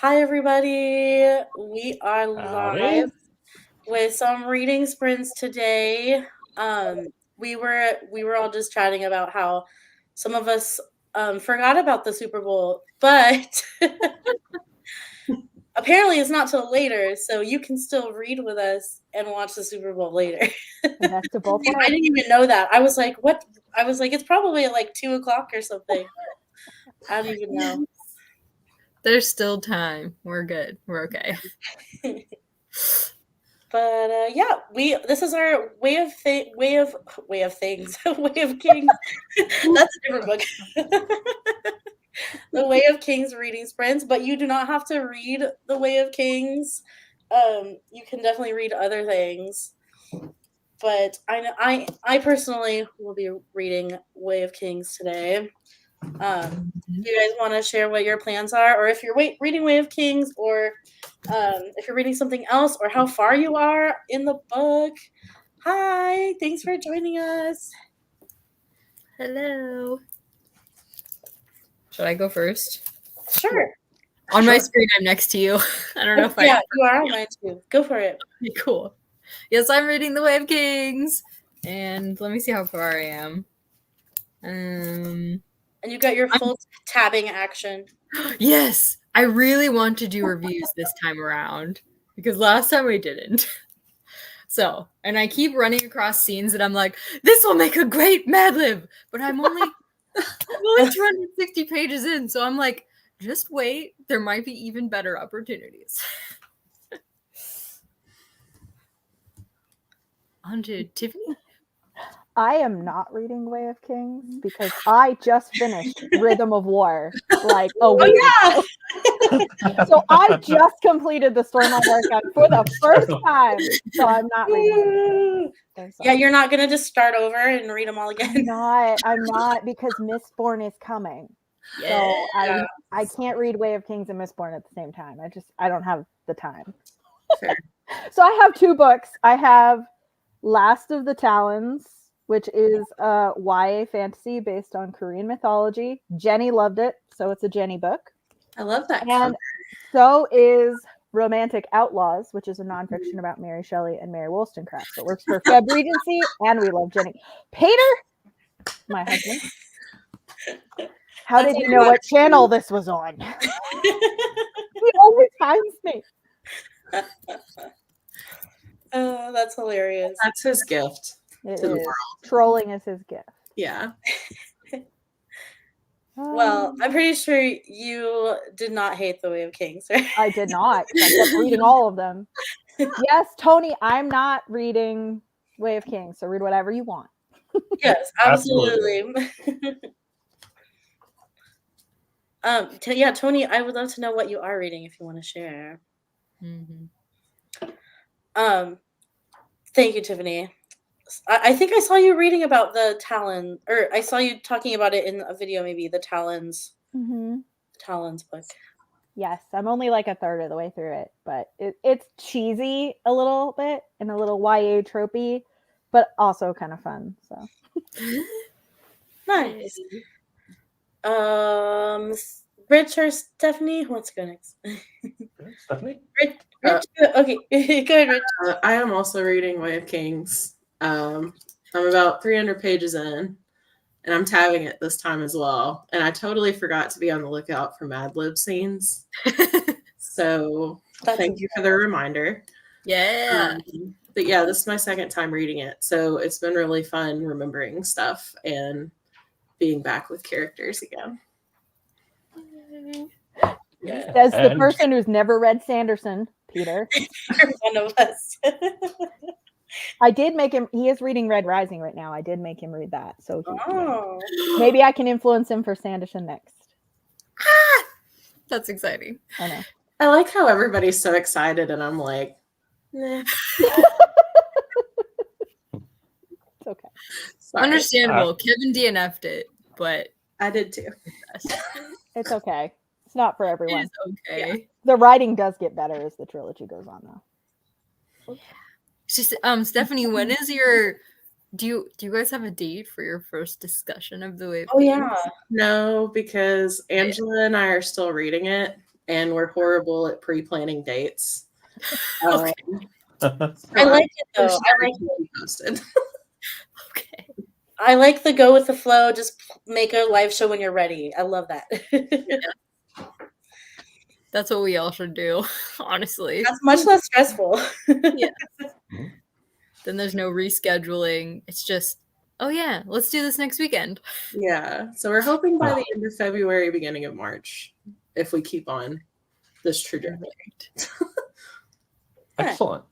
Hi, everybody. We are Howdy. live with some reading sprints today. We were all just chatting about how some of us forgot about the Super Bowl, but apparently it's not till later, so you can still read with us and watch the Super Bowl later. Best of both I worlds. didn't even know that. I was like, "What?" I was like, "It's probably at like 2:00 or something." I don't even know. There's still time. We're good. We're okay. But yeah, this is our way of things, way of kings. That's a different book. The Way of Kings reading sprints, but you do not have to read The Way of Kings. You can definitely read other things. But I personally will be reading Way of Kings today. Do you guys want to share what your plans are, or if you're reading Way of Kings, or if you're reading something else, or how far you are in the book? Hi, thanks for joining us. Hello. Should I go first? Sure. On my screen, I'm next to you. I don't know if Yeah, you are on mine too. Go for it. Okay, cool. Yes, I'm reading The Way of Kings, and let me see how far I am. And you got your full tabbing action. Yes, I really want to do reviews this time around because last time I didn't. So, and I keep running across scenes that I'm like, this will make a great Mad Lib, but I'm only 260 pages in, so I'm like, just wait. There might be even better opportunities. On to Tiffany. I am not reading Way of Kings because I just finished Rhythm of War like a week ago. So I just completed the Stormalong archive for the first time. So I'm not reading it. Yeah, you're not gonna just start over and read them all again. I'm not because Mistborn is coming. Yeah. So I can't read Way of Kings and Mistborn at the same time. I don't have the time. Fair. So I have two books. I have Last of the Talons, which is a YA fantasy based on Korean mythology. Jenny loved it, so it's a Jenny book. I love that. And so is Romantic Outlaws, which is a nonfiction about Mary Shelley and Mary Wollstonecraft. So it works for Feb Regency, and we love Jenny. Peter, my husband, how did you know what channel this was on? He always finds me. That's hilarious. That's his gift to the world. Trolling is his gift. Yeah. Well, I'm pretty sure you did not hate The Way of Kings, right? I did not. I kept reading all of them. Yes, Tony, I'm not reading Way of Kings, so read whatever you want. Yes, absolutely. Yeah, Tony, I would love to know what you are reading if you want to share. Thank you, Tiffany. I think I saw you reading about the Talon, or I saw you talking about it in a video, maybe the Talons. Talons book. Yes, I'm only like a third of the way through it, but it's cheesy a little bit and a little YA tropey, but also kind of fun. So nice. Rich or Stephanie? Who wants to go next? Stephanie? Rich, okay, go ahead, Rich. I am also reading Way of Kings. I'm about 300 pages in, and I'm tabbing it this time as well. And I totally forgot to be on the lookout for Mad Lib scenes. So thank you for the reminder. Yeah. But yeah, this is my second time reading it. So it's been really fun remembering stuff and being back with characters again. Yeah. As the person who's never read Sanderson, Peter. One of us. I did make him, he is reading Red Rising right now. I did make him read that. So maybe I can influence him for Sanderson next. That's exciting. I know. I like how everybody's so excited and I'm like, nah. It's okay. Sorry. Understandable. Kevin DNF'd it, but I did too. It's okay. It's not for everyone. It's okay. Yeah. The writing does get better as the trilogy goes on, though. Stephanie, when is your? Do you guys have a date for your first discussion of The Way of Kings? Yeah. No, because Angela and I are still reading it, and we're horrible at pre-planning dates. Okay. I like it though. I like it. Posted. Okay. I like the go with the flow. Just make a live show when you're ready. I love that. That's what we all should do, honestly. That's much less stressful. Then there's no rescheduling. It's just, oh yeah, let's do this next weekend. Yeah. So we're hoping by the end of February, beginning of March, if we keep on this trajectory. Excellent.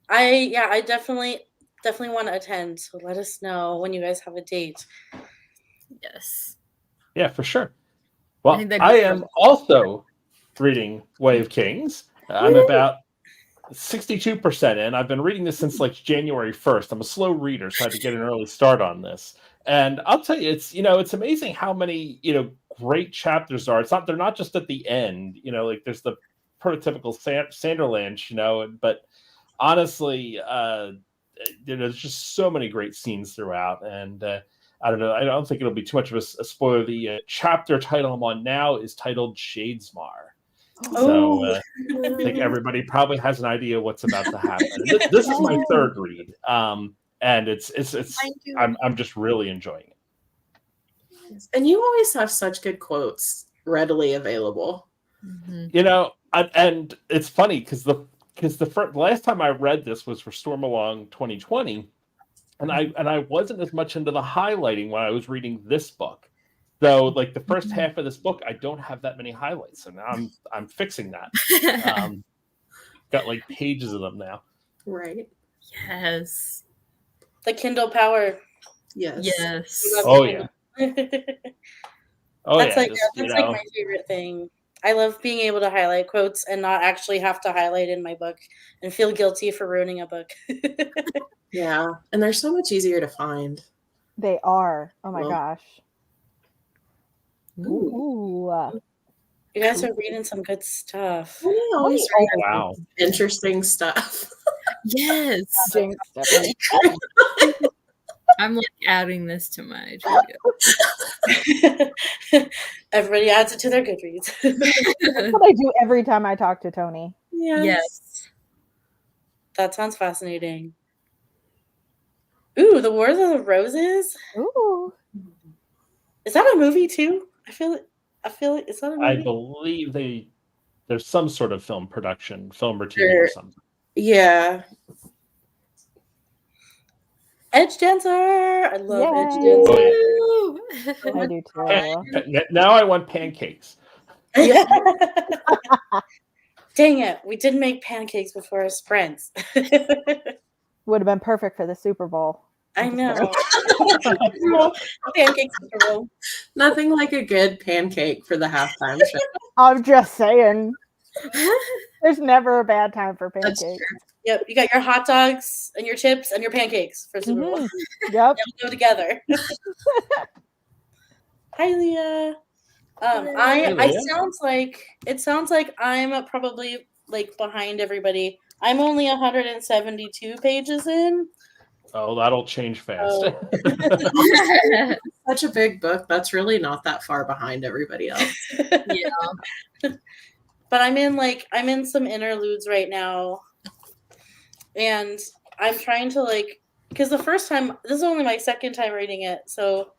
I definitely want to attend. So let us know when you guys have a date. Yes. Yeah, for sure. Well, think that I goes am for- also reading Way of Kings. I'm about 62% in. I've been reading this since like January 1st. I'm a slow reader, so I had to get an early start on this. And I'll tell you, it's amazing how many, great chapters are. They're not just at the end, like there's the prototypical Sanderland, but honestly, there's just so many great scenes throughout. And I don't know. I don't think it'll be too much of a spoiler. The chapter title I'm on now is titled Shadesmar. So I think everybody probably has an idea what's about to happen. This is my third read, and it's I'm just really enjoying it. And you always have such good quotes readily available. Mhm. And it's funny because the last time I read this was for Stormalong 2020, and I wasn't as much into the highlighting when I was reading this book. Though, like the first half of this book, I don't have that many highlights, and now I'm fixing that. Got like pages of them now. Right. Yes. The Kindle power. Yes. Yes. Oh yeah. Oh That's yeah. like my favorite thing. I love being able to highlight quotes and not actually have to highlight in my book and feel guilty for ruining a book. Yeah. And they're so much easier to find. They are. Oh my Well. gosh. Ooh. You guys are reading some good stuff. We always Oh, read wow. interesting stuff. Yes. Jinx, Stephanie. I'm like adding this to my Everybody adds it to their Goodreads. That's what I do every time I talk to Tony. Yes. That sounds fascinating. Ooh, The Wars of the Roses? Ooh. Is that a movie too? I feel like is that a movie? I believe there's some sort of film production, film or TV or something. Yeah. Edge Dancer. I love Yay. Edge Dancer. Oh, I do too. Now I want pancakes. Yeah. Dang it. We didn't make pancakes before our sprints. Would have been perfect for the Super Bowl. I know. Pancakes. Nothing like a good pancake for the halftime show. I'm just saying. There's never a bad time for That's pancakes. true. Yep, you got your hot dogs and your chips and your pancakes for Super Bowl. Yep. They'll go together. Hi, Leah. It sounds like I'm probably like behind everybody. I'm only 172 pages in. Oh, that'll change fast. Oh. Such a big book. That's really not that far behind everybody else. Yeah. But I'm in some interludes right now. And I'm trying to because the first time, this is only my second time reading it. So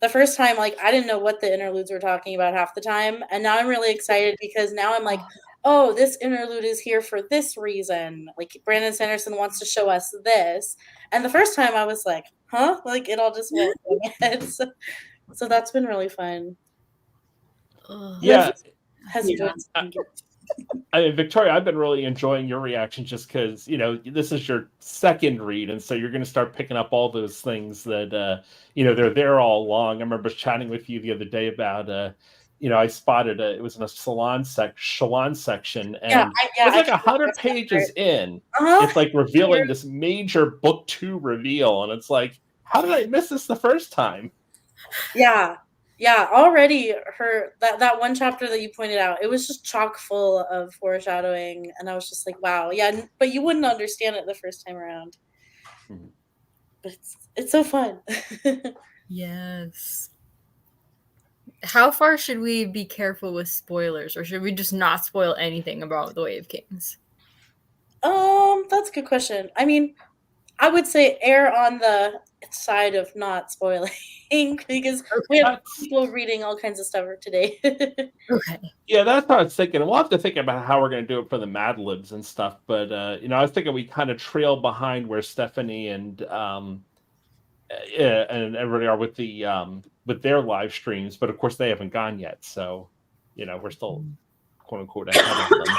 the first time, I didn't know what the interludes were talking about half the time. And now I'm really excited because now I'm like, oh, this interlude is here for this reason. Like Brandon Sanderson wants to show us this. And the first time I was like, huh? It all just went in my head. So that's been really fun. Yeah. Has Victoria, I've been really enjoying your reaction just because, this is your second read. And so you're going to start picking up all those things that, they're there all along. I remember chatting with you the other day about, I spotted it was in a salon section. And it's like 100 pages in. It's like revealing this major book 2 reveal. And it's like, how did I miss this the first time? Yeah. Yeah, already that one chapter that you pointed out, it was just chock full of foreshadowing, and I was just like, wow, yeah, but you wouldn't understand it the first time around. But it's so fun. Yes. how far should we be careful with spoilers, or should we just not spoil anything about the Way of Kings? That's a good question. I mean, I would say err on the side of not spoiling because we have people reading all kinds of stuff today. Okay. Yeah, that's what I was thinking. We'll have to think about how we're going to do it for the Mad Libs and stuff. But I was thinking we kind of trail behind where Stephanie and everybody are with the with their live streams. But of course, they haven't gone yet, so we're still quote unquote ahead of them.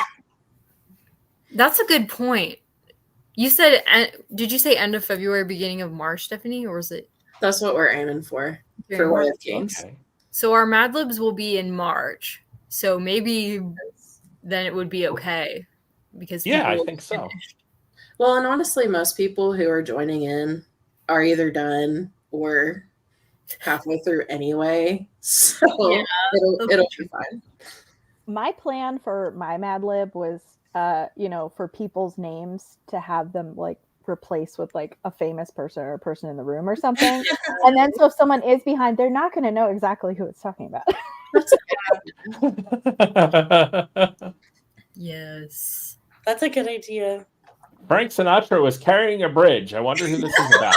That's a good point. You said, did you say end of February, beginning of March, Stephanie, or was it? That's what we're aiming for Okay. Way of Kings. Okay. So our Mad Libs will be in March. So maybe then it would be okay because Yeah, people I will think be so. finished. Well, and honestly, most people who are joining in are either done or halfway through anyway. So Yeah, it'll be fine. My plan for my Mad Lib was, for people's names to have them like replaced with like a famous person or a person in the room or something. And then so if someone is behind, they're not going to know exactly who it's talking about. Yes. That's a good idea. Frank Sinatra was carrying a bridge. I wonder who this is about.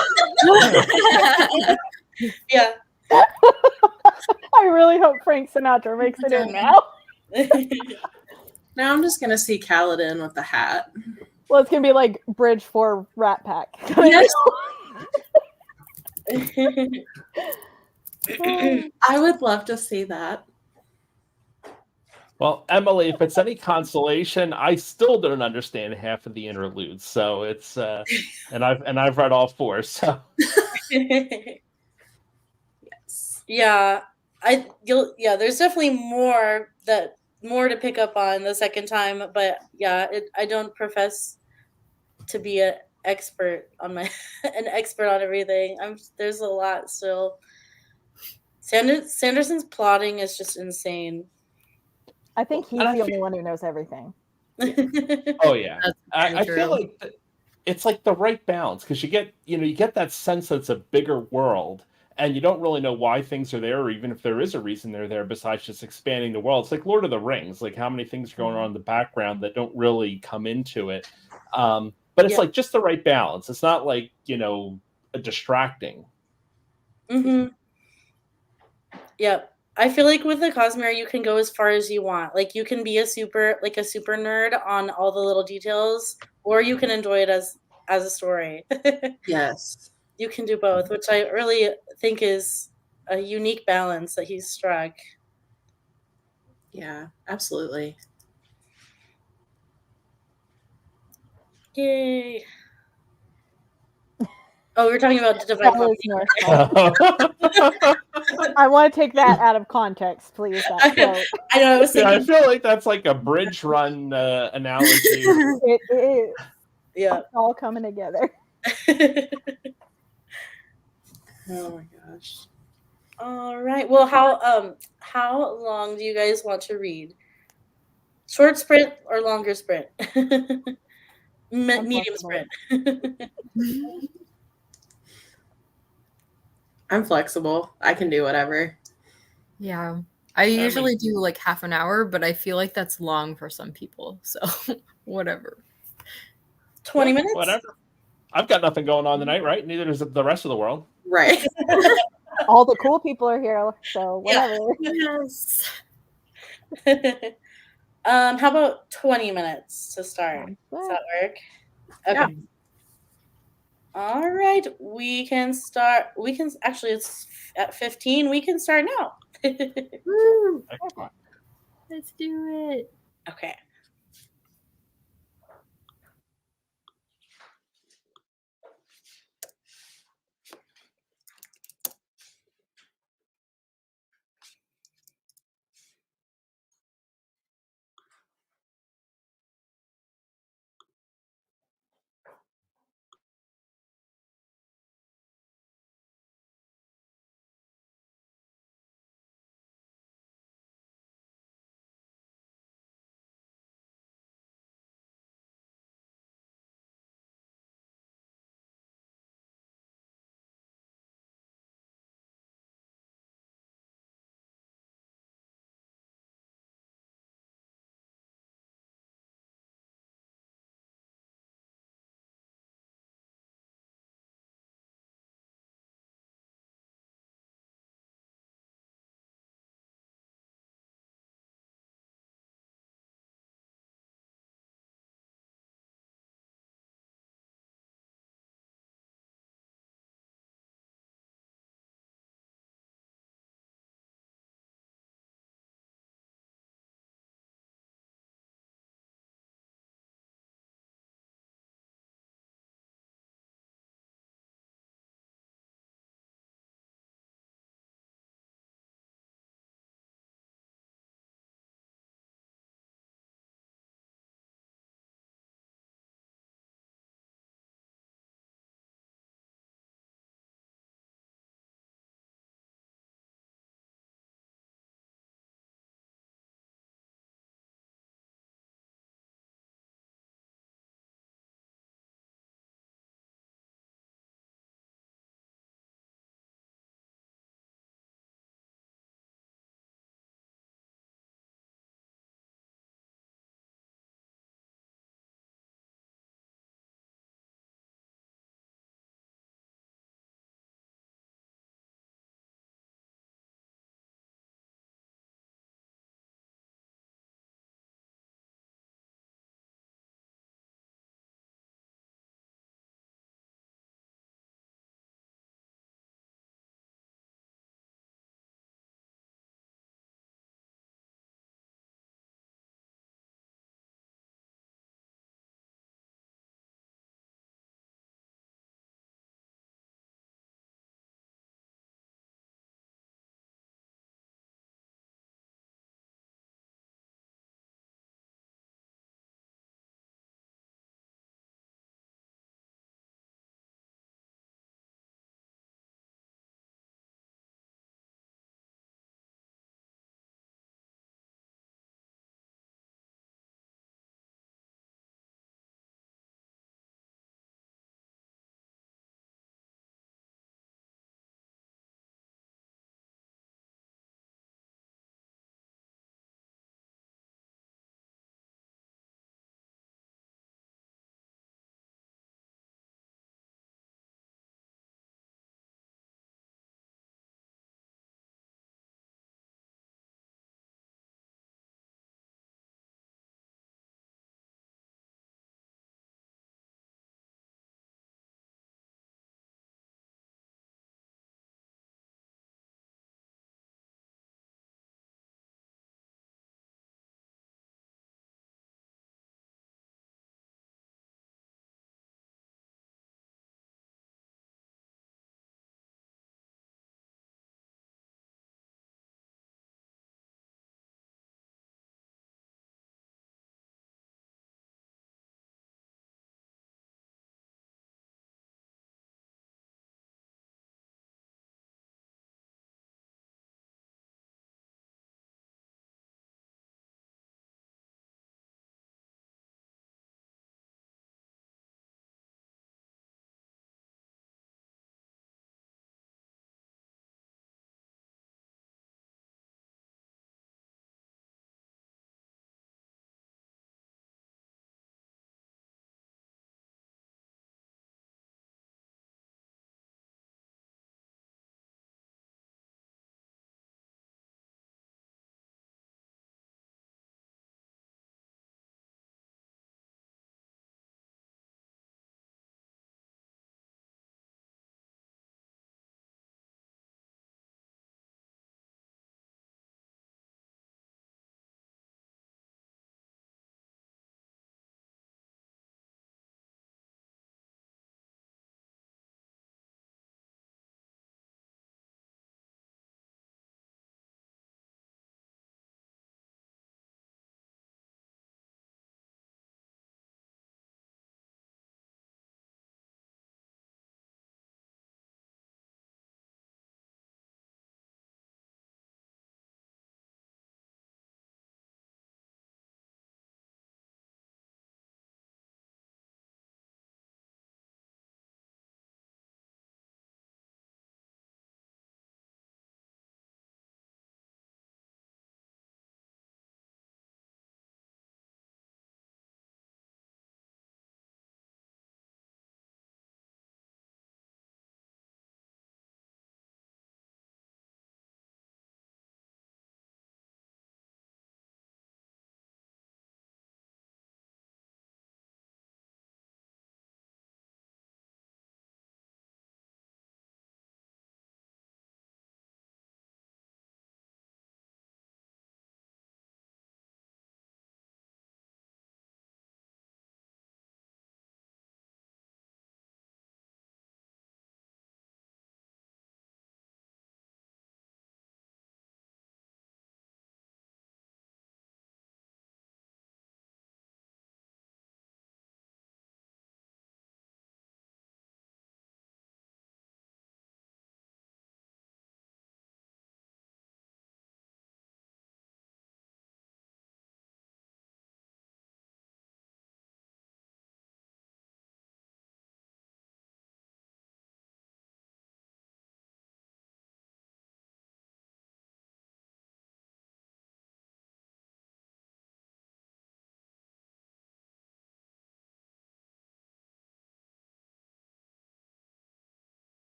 Yeah. I really hope Frank Sinatra makes it in now. Now I'm just gonna see Kaladin with the hat. Well, it's gonna be like Bridge for Rat Pack. Yes. I would love to see that. Well, Emily, if it's any consolation, I still don't understand half of the interludes. So it's and I've read all 4. So Yes. Yeah, there's definitely more to pick up on the second time, but yeah, I don't profess to be an expert on everything. There's a lot still. Sanderson's plotting is just insane. I think he's the only one who knows everything. Oh yeah, That's I true. feel like it's like the right balance because you get that sense that it's a bigger world, and you don't really know why things are there, or even if there is a reason they're there besides just expanding the world. It's like Lord of the Rings, like how many things are going on in the background that don't really come into it. But it's like just the right balance. It's not like a distracting. Mm-hmm. Yep. I feel like with the Cosmere, you can go as far as you want. Like you can be a super nerd on all the little details, or you can enjoy it as a story. Yes. You can do both, which I really think is a unique balance that he's struck. Yeah, absolutely. Yay. Oh, we were talking about Divine Comedy. I want to take that out of context, please. That quote. I know. I was thinking. I feel like that's like a bridge run analogy. It is. Yeah. It's all coming together. Oh my gosh. All right. Well, how long do you guys want to read? Short sprint or longer sprint? Medium sprint. I'm flexible. I can do whatever. Yeah. I usually do like half an hour, but I feel like that's long for some people. So whatever. 20 minutes? Whatever. I've got nothing going on tonight, right? Neither does the rest of the world. Right. All the cool people are here, so whatever. Yes. How about 20 minutes to start? Does that work? Okay. Yeah. All right. We can start. Actually, it's at 15. We can start now. Woo. Let's do it. Okay.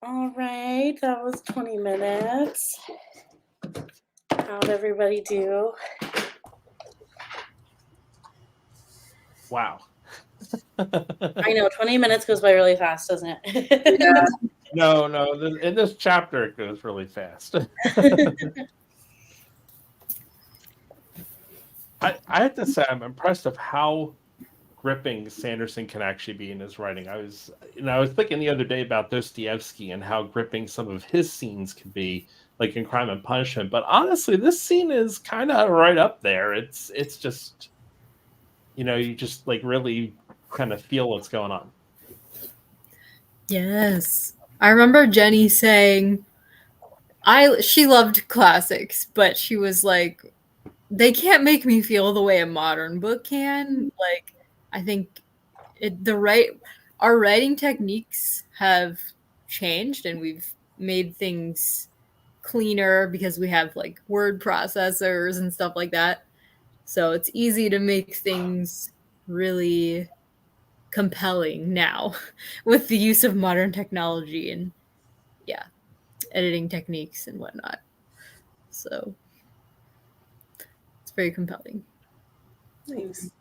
All right, that was 20 minutes. How'd everybody do? Wow. I know 20 minutes goes by really fast, doesn't it? Yeah. No, in this chapter it goes really fast. I have to say I'm impressed of how gripping Sanderson can actually be in his writing. I was thinking the other day about Dostoevsky and how gripping some of his scenes can be, like in Crime and Punishment. But honestly, this scene is kind of right up there. It's just, you just like really kind of feel what's going on. Yes. I remember Jenny saying she loved classics, but she was like, they can't make me feel the way a modern book can. Like, I think our writing techniques have changed, and we've made things cleaner because we have like word processors and stuff like that. So it's easy to make things really compelling now with the use of modern technology and editing techniques and whatnot. So it's very compelling. Thanks.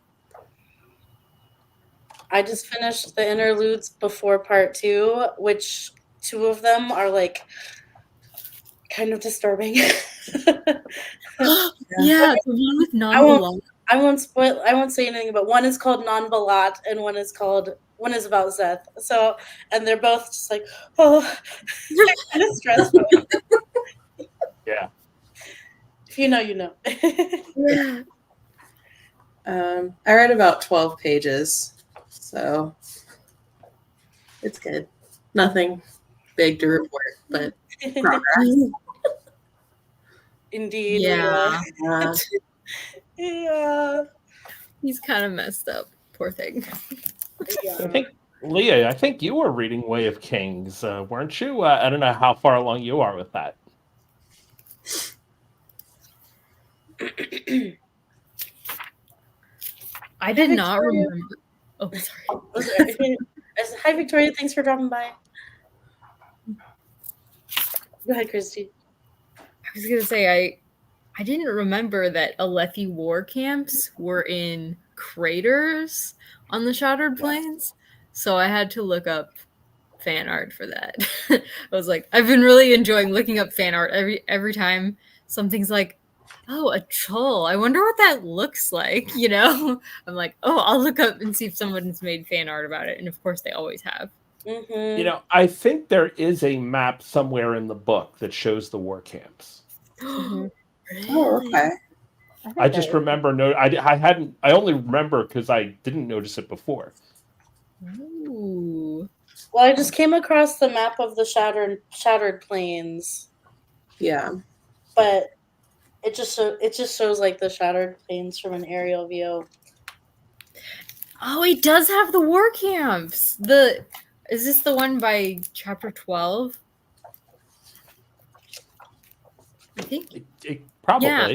I just finished the interludes before part 2, which 2 of them are like kind of disturbing. Yeah, the one with non-belong. I won't say anything, but one is called Non-Balat and one is about Zeth. So, and they're both just like, oh, kind of stressful. Yeah. If you know, you know. Yeah. I read about 12 pages, so it's good. Nothing big to report, but progress. Indeed. Yeah. Yeah. He's kind of messed up. Poor thing. Yeah. I think, Leah, I think you were reading Way of Kings, weren't you? I don't know how far along you are with that. I did not remember. Oh, sorry. Hi, Victoria. Thanks for dropping by. Go ahead, Christy. I was going to say, I didn't remember that Alethi war camps were in craters on the Shattered Plains, so I had to look up fan art for that. I was like, I've been really enjoying looking up fan art every time something's like, oh, a troll. I wonder what that looks like, I'm like, oh, I'll look up and see if someone's made fan art about it, and of course they always have. Mm-hmm. I think there is a map somewhere in the book that shows the war camps. Mhm. Oh, okay. I just remember I only remember because I didn't notice it before. Ooh. Well, I just came across the map of the Shattered Plains. Yeah. But it just shows like the Shattered Plains from an aerial view. Oh, it does have the war camps. Is this the one by chapter 12? I think It probably. Yeah,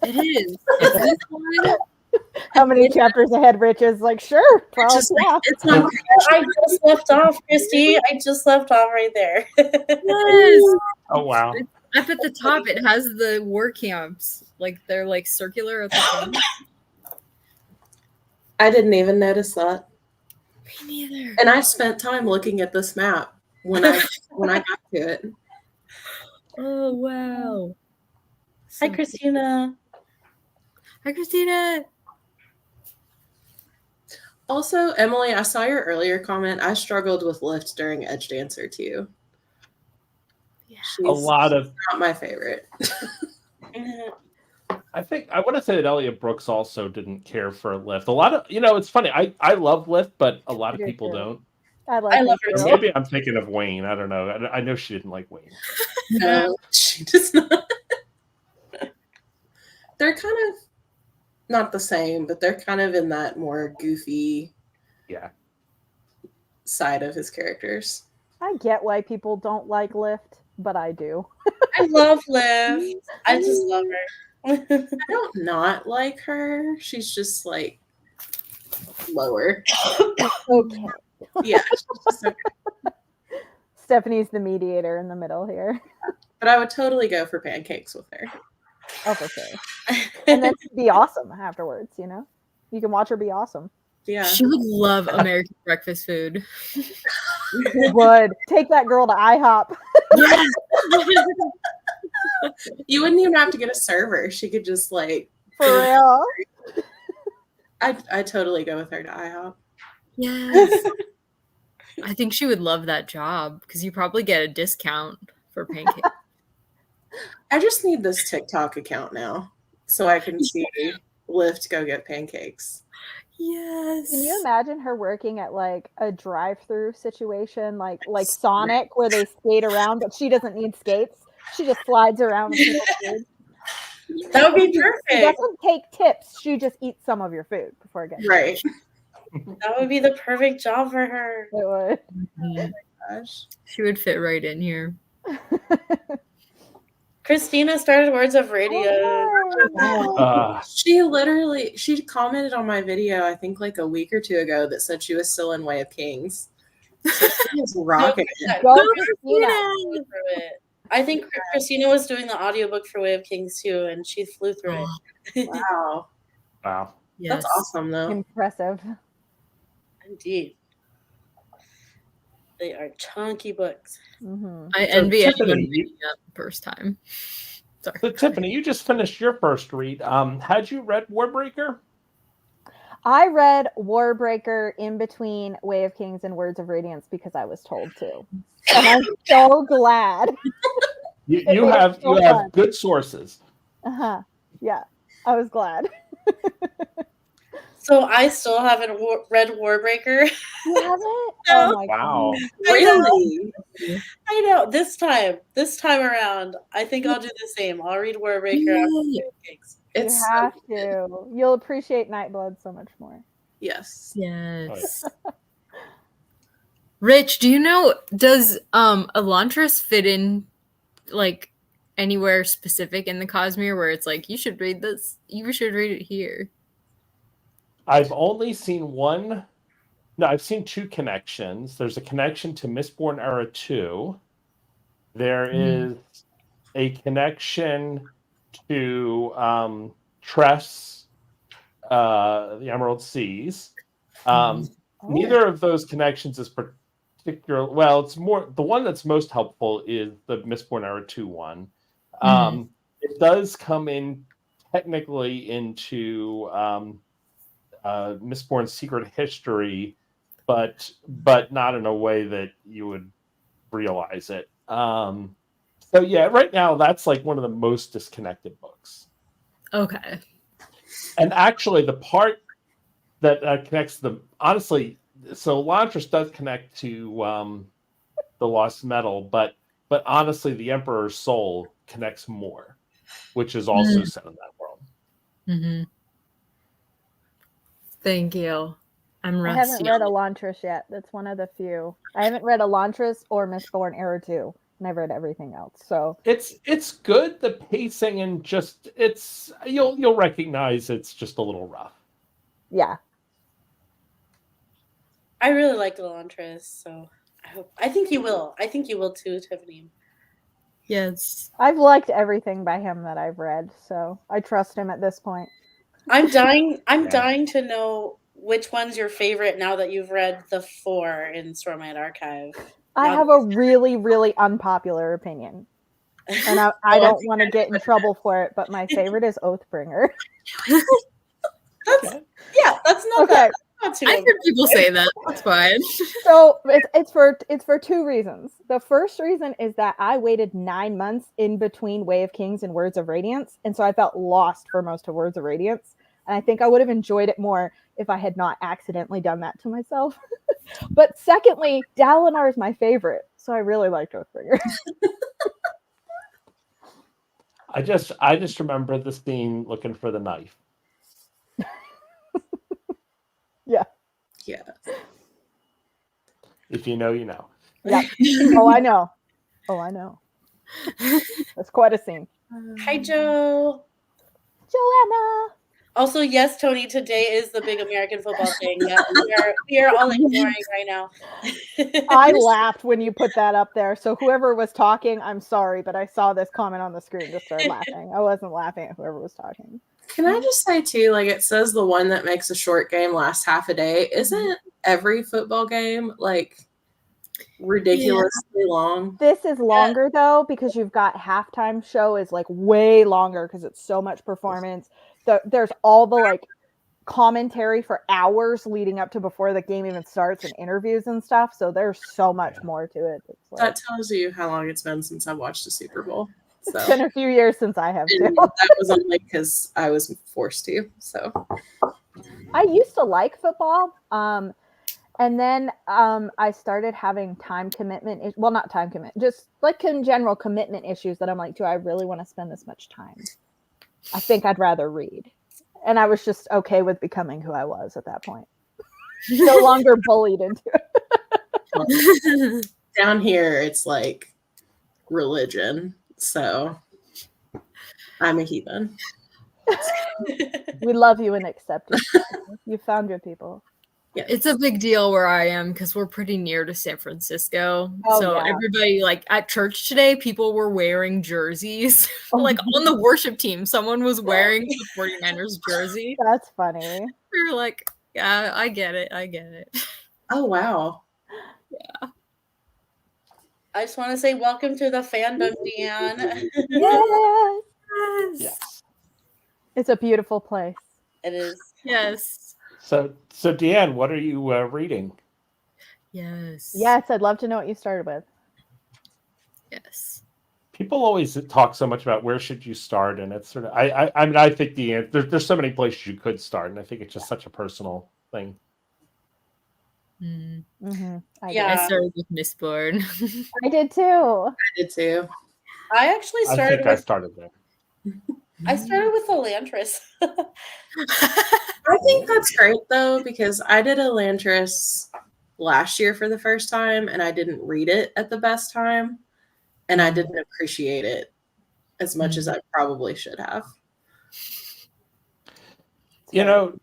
it is. Is this one? How many chapters ahead, Rich is like, sure, 12, Just yeah. it's on I just left off, Christy. I just left off right there. Yes. Oh wow. Up at the top, it has the war camps. Like they're like circular at the top. I didn't even notice that. Me neither. And I spent time looking at this map when I got to it. Oh wow. Hi, Christina. Hi, Christina. Also, Emily, I saw your earlier comment. I struggled with Lift during Edge Dancer too. Yeah. She's A lot of not my favorite. I think I want to say that Elliot Brooks also didn't care for Lift. A lot of it's funny. I love Lift, but a lot of I do people too. don't. I I love her her too. Maybe I'm thinking of Wayne. I don't know. I know she didn't like Wayne. No, she does not. They're kind of not the same, but they're kind of in that more goofy side of his characters. I get why people don't like Lift, but I do. I love Liv. I just love her. I don't not like her. She's just like lower. Okay. Yeah. She's just okay. Stephanie's the mediator in the middle here. But I would totally go for pancakes with her. Oh, for sure. And then be awesome afterwards, you know? You can watch her be awesome. Yeah. She would love American breakfast food. Would. Take that girl to IHOP. Yes. You wouldn't even have to get a server. She could just like. For real. I totally go with her to IHOP. Yes. I think she would love that job because you probably get a discount for pancakes. I just need this TikTok account now so I can see Lyft go get pancakes. Yes. Can you imagine her working at like a drive-through situation, like Sonic, where they skate around, but she doesn't need skates. She just slides around with people's food. That would be She perfect. doesn't take tips. She just eats some of your food before it gets Right. That would be the perfect job for her. It would. Mhm. Gosh. She would fit right in here. Christina started Words of Radio. Oh, She commented on my video, I think like a week or two ago, that said she was still in Way of Kings. So she was rocking it. Go, Christina. Christina. Through it. I think Christina was doing the audiobook for Way of Kings too, and she flew through it. Wow. Wow. Yes. That's awesome though. Impressive. Indeed. They are chunky books. Mm-hmm. I So, envy anyone Tiffany, reading that the first time. Sorry. So Tiffany, you just finished your first read. Had you read Warbreaker? I read Warbreaker in between Way of Kings and Words of Radiance because I was told to. And I'm so glad. You have good sources. Uh-huh. Yeah. I was glad. So I still haven't read Warbreaker. You haven't? No. Oh my Wow. God. Really? I know. This time around, I think I'll do the same. I'll read Warbreaker after Way of Kings. You It's have to. You'll appreciate Nightblood so much more. yes. Yes. Rich, do you know, does Elantris fit in like anywhere specific in the Cosmere where it's like, you should read this, you should read it here? I've only seen one. No, I've seen two connections. There's a connection to Mistborn Era 2. There is a connection to Tress, the Emerald Seas. Neither of those connections is particular. Well, it's more the one that's most helpful is the Mistborn Era 2 one. It does come in technically into Mistborn's secret history, but not in a way that you would realize it. So yeah, right now that's like one of the most disconnected books. Okay. And actually, the part that connects them, honestly, so Elantris does connect to the Lost Metal, but honestly, the Emperor's Soul connects more, which is also set in that world. Mm-hmm. Thank you. I'm I rusty. haven't read Elantris yet. That's one of the few. I haven't read Elantris or Mistborn Era 2. And I've read everything else. So It's good. The pacing and just you'll recognize it's just a little rough. yeah. I really like Elantris, so I think you will. I think you will too, Tiffany. Yes. I've liked everything by him that I've read, so I trust him at this point. I'm dying Yeah. dying to know which one's your favorite now that you've read the 4 in Stormlight Archive. I have a really, really unpopular opinion. And I don't want to get in trouble for it, but my favorite is Oathbringer. That's not Okay. that. Not too I hear people say that. It's fine. So it's for two reasons. The first reason is that I waited 9 months in between Way of Kings and Words of Radiance, and so I felt lost for most of Words of Radiance. And I think I would have enjoyed it more if I had not accidentally done that to myself. But secondly, Dalinar is my favorite, so I really liked Oathbringer. I just remember the scene looking for the knife. Yeah. Yeah. If you know, you know. Yeah. Oh, I know. That's quite a scene. Hi, Joe. Joanna. Also, yes, Tony, today is the big American football thing that we are all ignoring right now. I laughed when you put that up there. So whoever was talking, I'm sorry, but I saw this comment on the screen, just started laughing. I wasn't laughing at whoever was talking. Can I just say too, like it says the one that makes a short game last half a day. Isn't every football game like ridiculously long? This is longer though, because you've got halftime show is like way longer because it's so much performance. There's all the like commentary for hours leading up to before the game even starts and interviews and stuff. So there's so much more to it. It's like, That tells you how long it's been since I've watched a Super Bowl. So it's been a few years since I have and too. that was only because I was forced to. So I used to like football. And then I started having time commitment. Well, not time commitment, just like in general commitment issues that I'm like, do I really want to spend this much time? I think I'd rather read. And I was just okay with becoming who I was at that point. No longer bullied into it. down here, it's like religion. So I'm a heathen. We love you and accept you. You found your people. Yeah. It's a big deal where I am because we're pretty near to San Francisco. Oh, so yeah. everybody, like at church today, people were wearing jerseys. Oh. Like on the worship team, someone was wearing the 49ers jersey. That's funny. We were like, yeah, I get it. I get it. Oh wow. I just want to say welcome to the fandom, Deanne. Yes. Yes. It's a beautiful place. It is. Yes. So Deanne, what are you reading? Yes. Yes, I'd love to know what you started with. Yes. People always talk so much about where should you start, and it's sort of I mean I think there's so many places you could start, and I think it's just such a personal thing. Mm. Mm-hmm. Yeah. I started with Mistborn. I did too. I did too. I actually I started think I with started there. I started with Elantris. I think that's great though, because I did Elantris last year for the first time and I didn't read it at the best time and I didn't appreciate it as much as I probably should have. You know,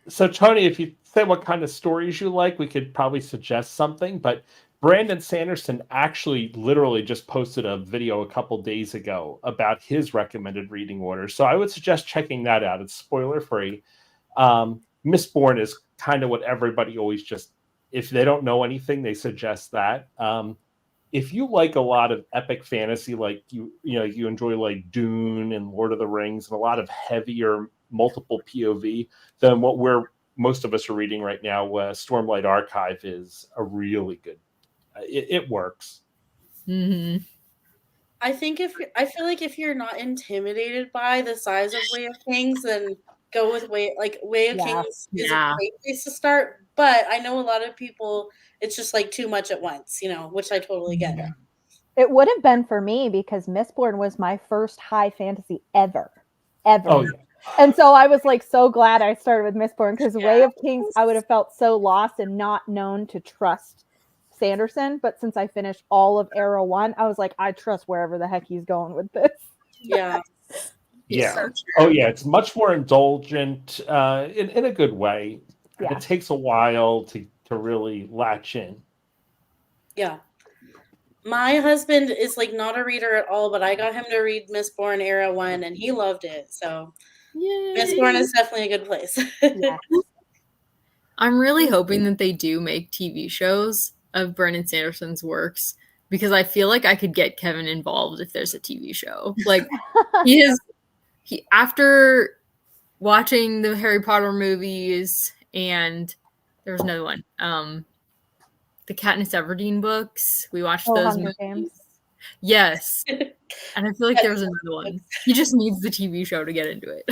so Tony, if you say what kind of stories you like, we could probably suggest something, but Brandon Sanderson actually literally just posted a video a couple days ago about his recommended reading order. So I would suggest checking that out. It's spoiler free. Mistborn is kind of what everybody always just, if they don't know anything, they suggest that. If you like a lot of epic fantasy, like you enjoy like Dune and Lord of the Rings and a lot of heavier multiple POV, then what most of us are reading right now, Stormlight Archive, is a really good. It works. Mm-hmm. I feel like if you're not intimidated by the size of Way of Kings, then go with Way of Kings is a great place to start. But I know a lot of people, it's just like too much at once, which I totally get. It would have been for me because Mistborn was my first high fantasy ever. Oh, yeah. And so I was like so glad I started with Mistborn because Way of Kings, I would have felt so lost and not known to trust Sanderson. But since I finished all of Arrow 1, I was like, I trust wherever the heck he's going with this. Yeah. Yeah. So Oh, yeah. It's much more indulgent in a good way. Yeah. It takes a while to really latch in. Yeah. My husband is like not a reader at all, but I got him to read Mistborn Era 1 and he loved it. So Mistborn is definitely a good place. Yeah. I'm really hoping that they do make TV shows of Brandon Sanderson's works because I feel like I could get Kevin involved if there's a TV show. Like he after watching the Harry Potter movies and there was another one, the Katniss Everdeen books. We watched those Hunger movies. Games. Yes. And I feel like there was another one. He just needs the TV show to get into it.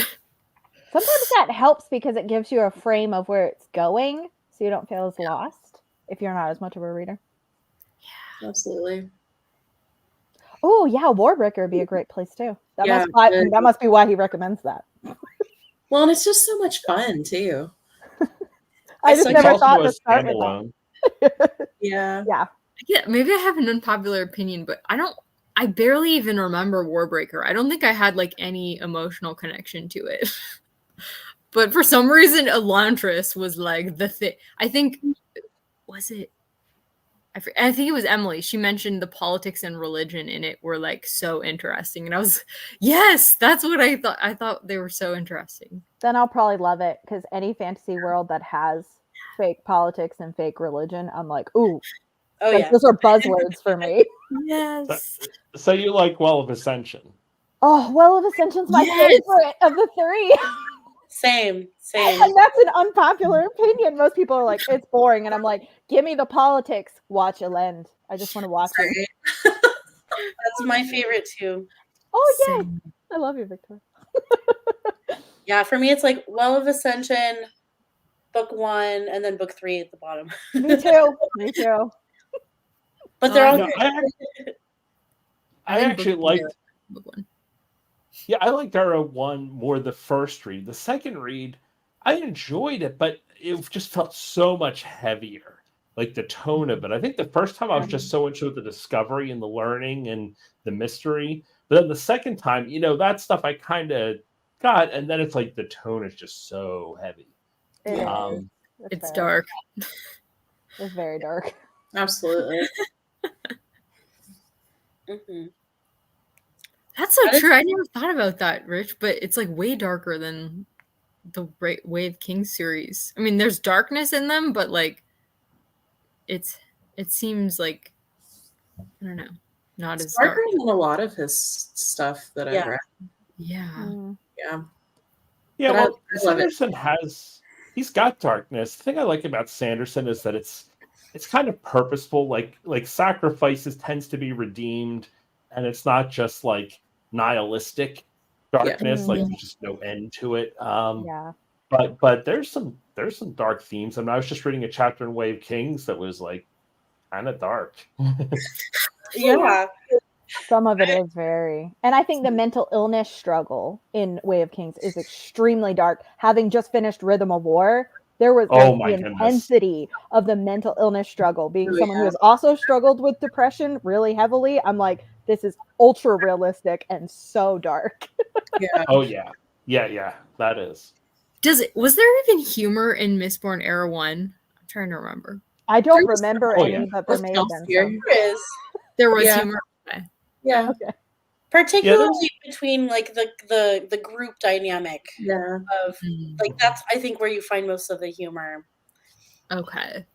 Sometimes that helps because it gives you a frame of where it's going so you don't feel as lost if you're not as much of a reader. absolutely. Oh, yeah, Warbreaker would be a great place too. That Yeah, must be why he recommends that. Well, and it's just so much fun too. I just It's never also thought a to start with that. standalone. Yeah. Yeah. Yeah, maybe I have an unpopular opinion, but I barely even remember Warbreaker. I don't think I had like any emotional connection to it. But for some reason, Elantris was like the thing. I think, was it? I think it was Emily. She mentioned the politics and religion in it were like so interesting. And I was, yes, that's what I thought. I thought they were so interesting. Then I'll probably love it because any fantasy world that has fake politics and fake religion, I'm like, ooh, Oh like, yeah. those are buzzwords for me. Yes. So you like Well of Ascension? Oh, Well of Ascension's my Yes. favorite of the three. Same. And that's an unpopular opinion. Most people are like, it's boring. And I'm like, give me the politics. Watch Elend. I just want to watch it. That's my favorite too. Oh, yeah. Same. I love you, Victoria. Yeah, for me it's like Well of Ascension, book 1, and then book 3 at the bottom. Me too. Me too. But they're all No, good. I think actually book liked. Book one. Yeah, I liked RO1 more the first read. The second read, I enjoyed it, but it just felt so much heavier. Like the tone of it. I think the first time I was just so into the discovery and the learning and the mystery. But then the second time, that stuff I kind of got, and then it's like the tone is just so heavy. It Yeah. is. It's very- dark. It's very dark. Absolutely. Mhm. That's so That is- true. I never thought about that, Rich, but it's like way darker than the Way of Kings series. I mean, there's darkness in them, but like it seems like, I don't know, not as dark. Darker than a lot of his stuff that I've Yeah. read. Yeah. Mm. Yeah. Yeah, But I well, love it. Sanderson he's got darkness. The thing I like about Sanderson is that it's kind of purposeful. Like sacrifices tends to be redeemed, and it's not just like nihilistic darkness. Like Mhm. there's just no end to it. Yeah. But there's some dark themes. I mean, I was just reading a chapter in Way of Kings that was like kind of dark. Yeah. Some of it is very. And I think the mental illness struggle in Way of Kings is extremely dark. Having just finished Rhythm of War, there was Oh like, my the goodness. intensity of the mental illness struggle. Being Oh, someone who yeah. has also struggled with depression really heavily, I'm like, this is ultra realistic and so dark. Yeah. Oh yeah, yeah. That is. Was there even humor in Mistborn Era 1? I'm trying to remember. I don't There's- remember oh, any, yeah. but there may have been some. There is. There was Yeah. humor. Yeah. Particularly between like the group dynamic Yeah. of like that's I think where you find most of the humor. Okay.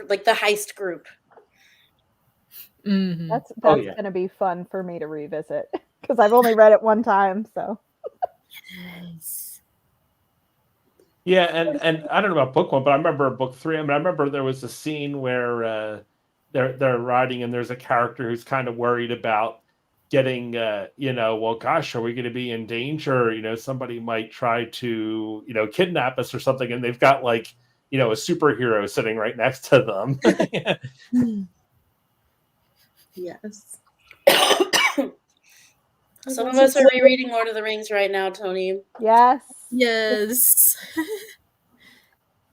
Like the heist group. Mhm. That's Oh, yeah. going to be fun for me to revisit because I've only read it one time. So Yes. Yeah, and I don't know about book 1, but I remember book 3. I mean, I remember there was a scene where they're riding, and there's a character who's kind of worried about getting, well, gosh, are we going to be in danger? Somebody might try to, kidnap us or something, and they've got like, a superhero sitting right next to them. Yes. Some of us are rereading Lord of the Rings right now, Tony. yes, Yes.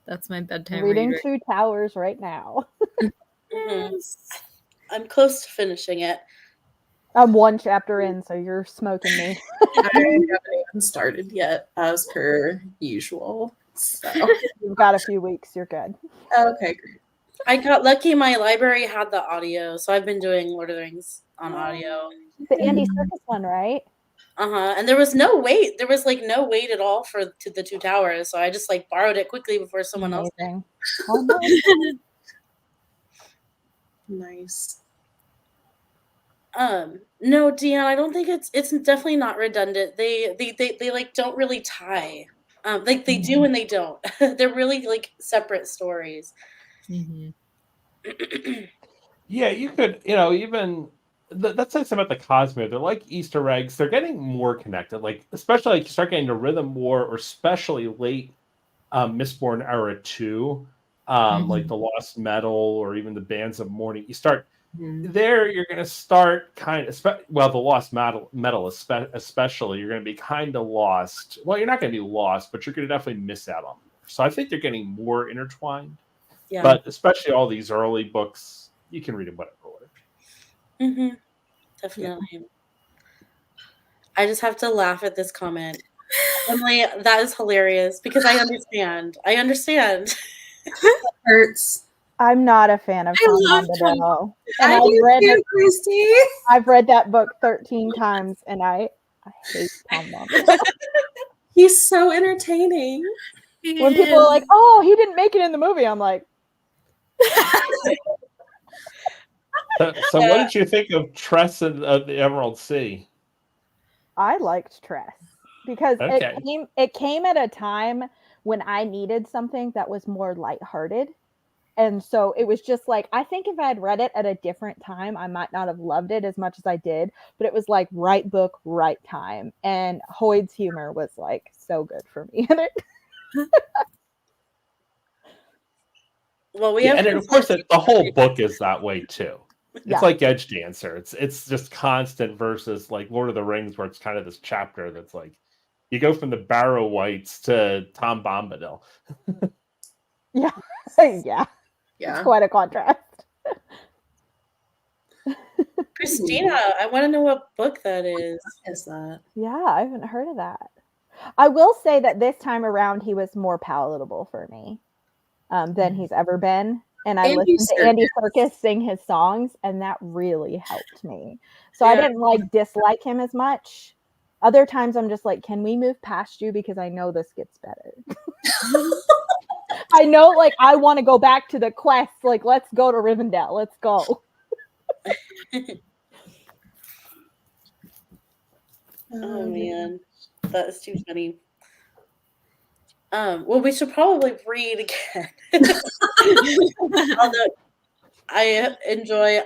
That's my bedtime reading read. Two Towers right now. Mhm. I'm close to finishing it. I'm one chapter in, so you're smoking me. I haven't even started yet, as per usual. So, You've got a few weeks. You're good. okay, great. I got lucky my library had the audio, so I've been doing Lord of the Rings on audio. The Andy Serkis one, right? And there was no wait. There was like no wait at all for the Two Towers, so I just like borrowed it quickly before someone else did. Amazing. Oh, no. Nice. No, Deanne, I don't think it's definitely not redundant. They like don't really tie. Like they do and they don't. They're really like separate stories. Mhm. Yeah, you could, even that's nice about the Cosmere. They're like Easter eggs. They're getting more connected. Like, especially like you start getting to Rhythm War, or especially late Mistborn Era 2, like the Lost Metal, or even the Bands of Mourning. You start there, you're going to start kind of, the Lost Metal especially, you're going to be kind of lost. Well, you're not going to be lost, but you're going to definitely miss out on them. So I think they're getting more intertwined. Yeah. But especially all these early books, you can read them whatever order. Definitely. I just have to laugh at this comment. Emily, that is hilarious because I understand. I understand. Hurts. I'm not a fan of I Tom love Tom Bombadil. And I do too, Christy. I've read that book 13 times and I hate Tom Bombadil. He's so entertaining. When people are like, oh, he didn't make it in the movie, I'm like, So what did you think of Tress of the Emerald Sea? I liked Tress because Okay. it came at a time when I needed something that was more lighthearted. And so it was just like, I think if I had read it at a different time, I might not have loved it as much as I did, but it was like right book, right time. And Hoyd's humor was like so good for me in it. Well, we have And of course, the whole book is that way too. It's Yeah. like Edge Dancer. It's just constant versus like Lord of the Rings, where it's kind of this chapter that's like you go from the Barrow Whites to Tom Bombadil. Yeah. Yeah. It's Yeah. quite a contrast. Christina, I want to know what book that is. Is that? Yeah, I haven't heard of that. I will say that this time around, he was more palatable for me than he's ever been. And I Andy listened to Andy Serkis sing his songs, and that really helped me. So I Yeah. didn't like dislike him as much. Other times I'm just like, can we move past you? Because I know this gets better. I know, like, I want to go back to the quest. Like, let's go to Rivendell. Let's go. Oh man, that is too funny. Well, we should probably read again. Although I enjoy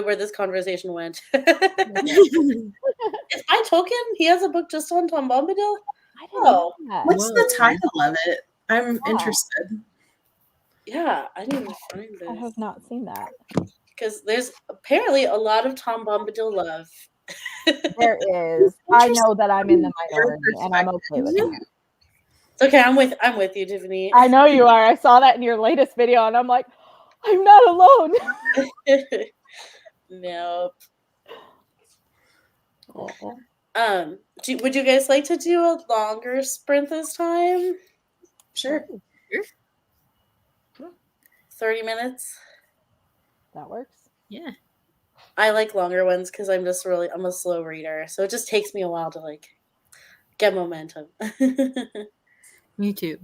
where this conversation went. It's by Tolkien. He has a book just on Tom Bombadil. I didn't Oh, know that. What's the Whoa. title of it? I'm Yeah. interested. yeah, I need to find I this have not seen that. because there's apparently a lot of Tom Bombadil love. There is. I know that I'm in the minority, and I'm okay with Yeah. that. It's okay. I'm with you, Tiffany. I know you are. I saw that in your latest video, and I'm like, I'm not alone. Nope. Aw. Would you guys like to do a longer sprint this time? Sure. 30 minutes. That works. Yeah. I like longer ones because I'm a slow reader, so it just takes me a while to like get momentum. Me too.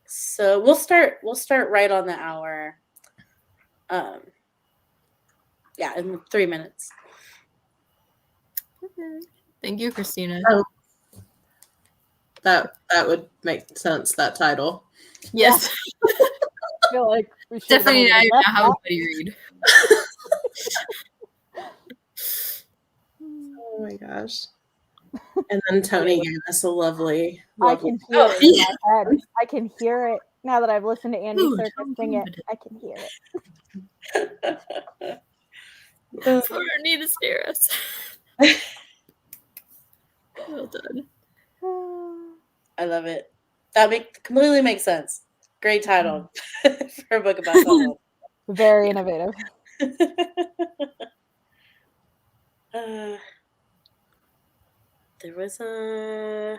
So we'll start right on the hour. Yeah, in 3 minutes. Thank you, Christina. Oh. That would make sense, that title. Yes. I feel like we should Stephanie and I know how to read. Oh my gosh. And then Tony gave us a lovely, I lovely can hear it in my head. I can hear it now that I've listened to Andy Ooh, Serkis sing it. I can hear it. Flora need to stare us. Well done. I love it. That completely makes sense. Great title for a book about someone. Very innovative. There was a.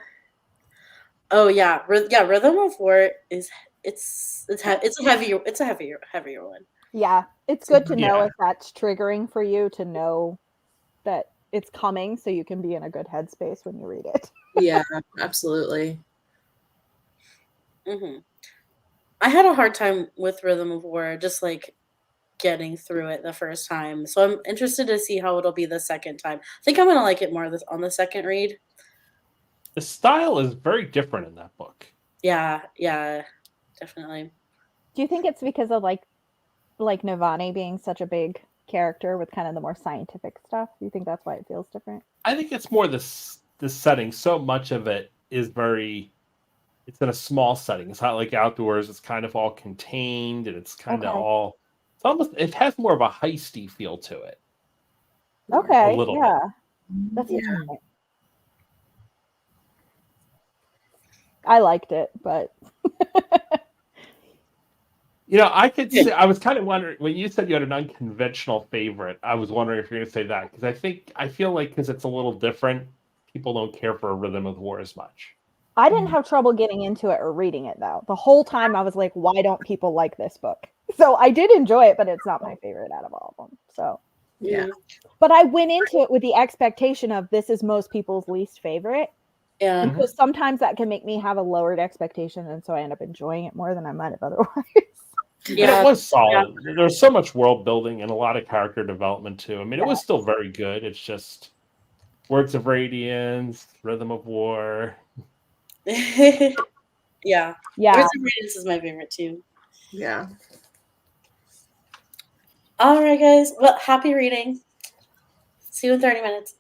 Oh yeah, Rhythm of War is it's a heavier one. Yeah, it's good to know Yeah. if that's triggering for you to know that it's coming, so you can be in a good headspace when you read it. Yeah, absolutely. Mm-hmm. I had a hard time with Rhythm of War, just like getting through it the first time. So I'm interested to see how it'll be the second time. I think I'm gonna like it more on the second read. The style is very different in that book. Yeah, definitely. Do you think it's because of like Navani being such a big character with kind of the more scientific stuff? Do you think that's why it feels different? I think it's more the setting. So much of it is it's in a small setting. It's not like outdoors. It's kind of all contained, and it's kind of Okay. it has more of a heisty feel to it. Okay, A little yeah. bit. That's Yeah. interesting. I liked it, but I could say, I was kind of wondering when you said you had an unconventional favorite. I was wondering if you're going to say that because I feel like because it's a little different, people don't care for A Rhythm of War as much. I didn't have trouble getting into it or reading it though. The whole time I was like, why don't people like this book? So I did enjoy it, but it's not my favorite out of all of them. So Yeah. but I went into it with the expectation of this is most people's least favorite. Yeah. And so sometimes that can make me have a lowered expectation, and so I end up enjoying it more than I might have otherwise. And Yeah. it was solid. There's so much world building and a lot of character development too. I mean, it was still very good. It's just Words of Radiance, Rhythm of War. Yeah. Yeah. Words of Radiance is my favorite too. Yeah. All right, guys. Well, happy reading. See you in 30 minutes.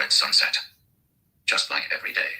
red sunset. Just like every day.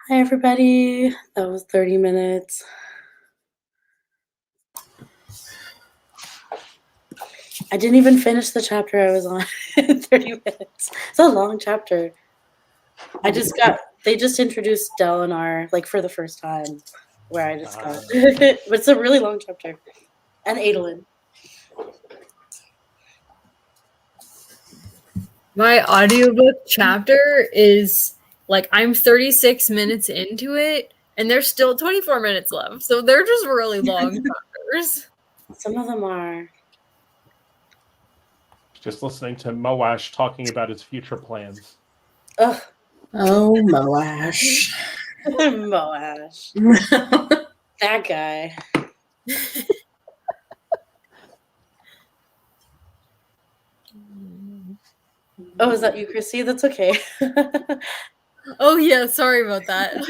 Hi, everybody. That was 30 minutes. I didn't even finish the chapter I was on in 30 minutes. It's a long chapter. They just introduced Dalinar, like, for the first time, where I just got, but it's a really long chapter. And Adolin. My audiobook chapter is like I'm 36 minutes into it, and there's still 24 minutes left. So they're just really long chapters. Some of them are. Just listening to Moash talking about his future plans. Ugh. Oh, Moash. Moash. That guy. Oh, is that you, Christy? That's okay. Oh yeah, sorry about that.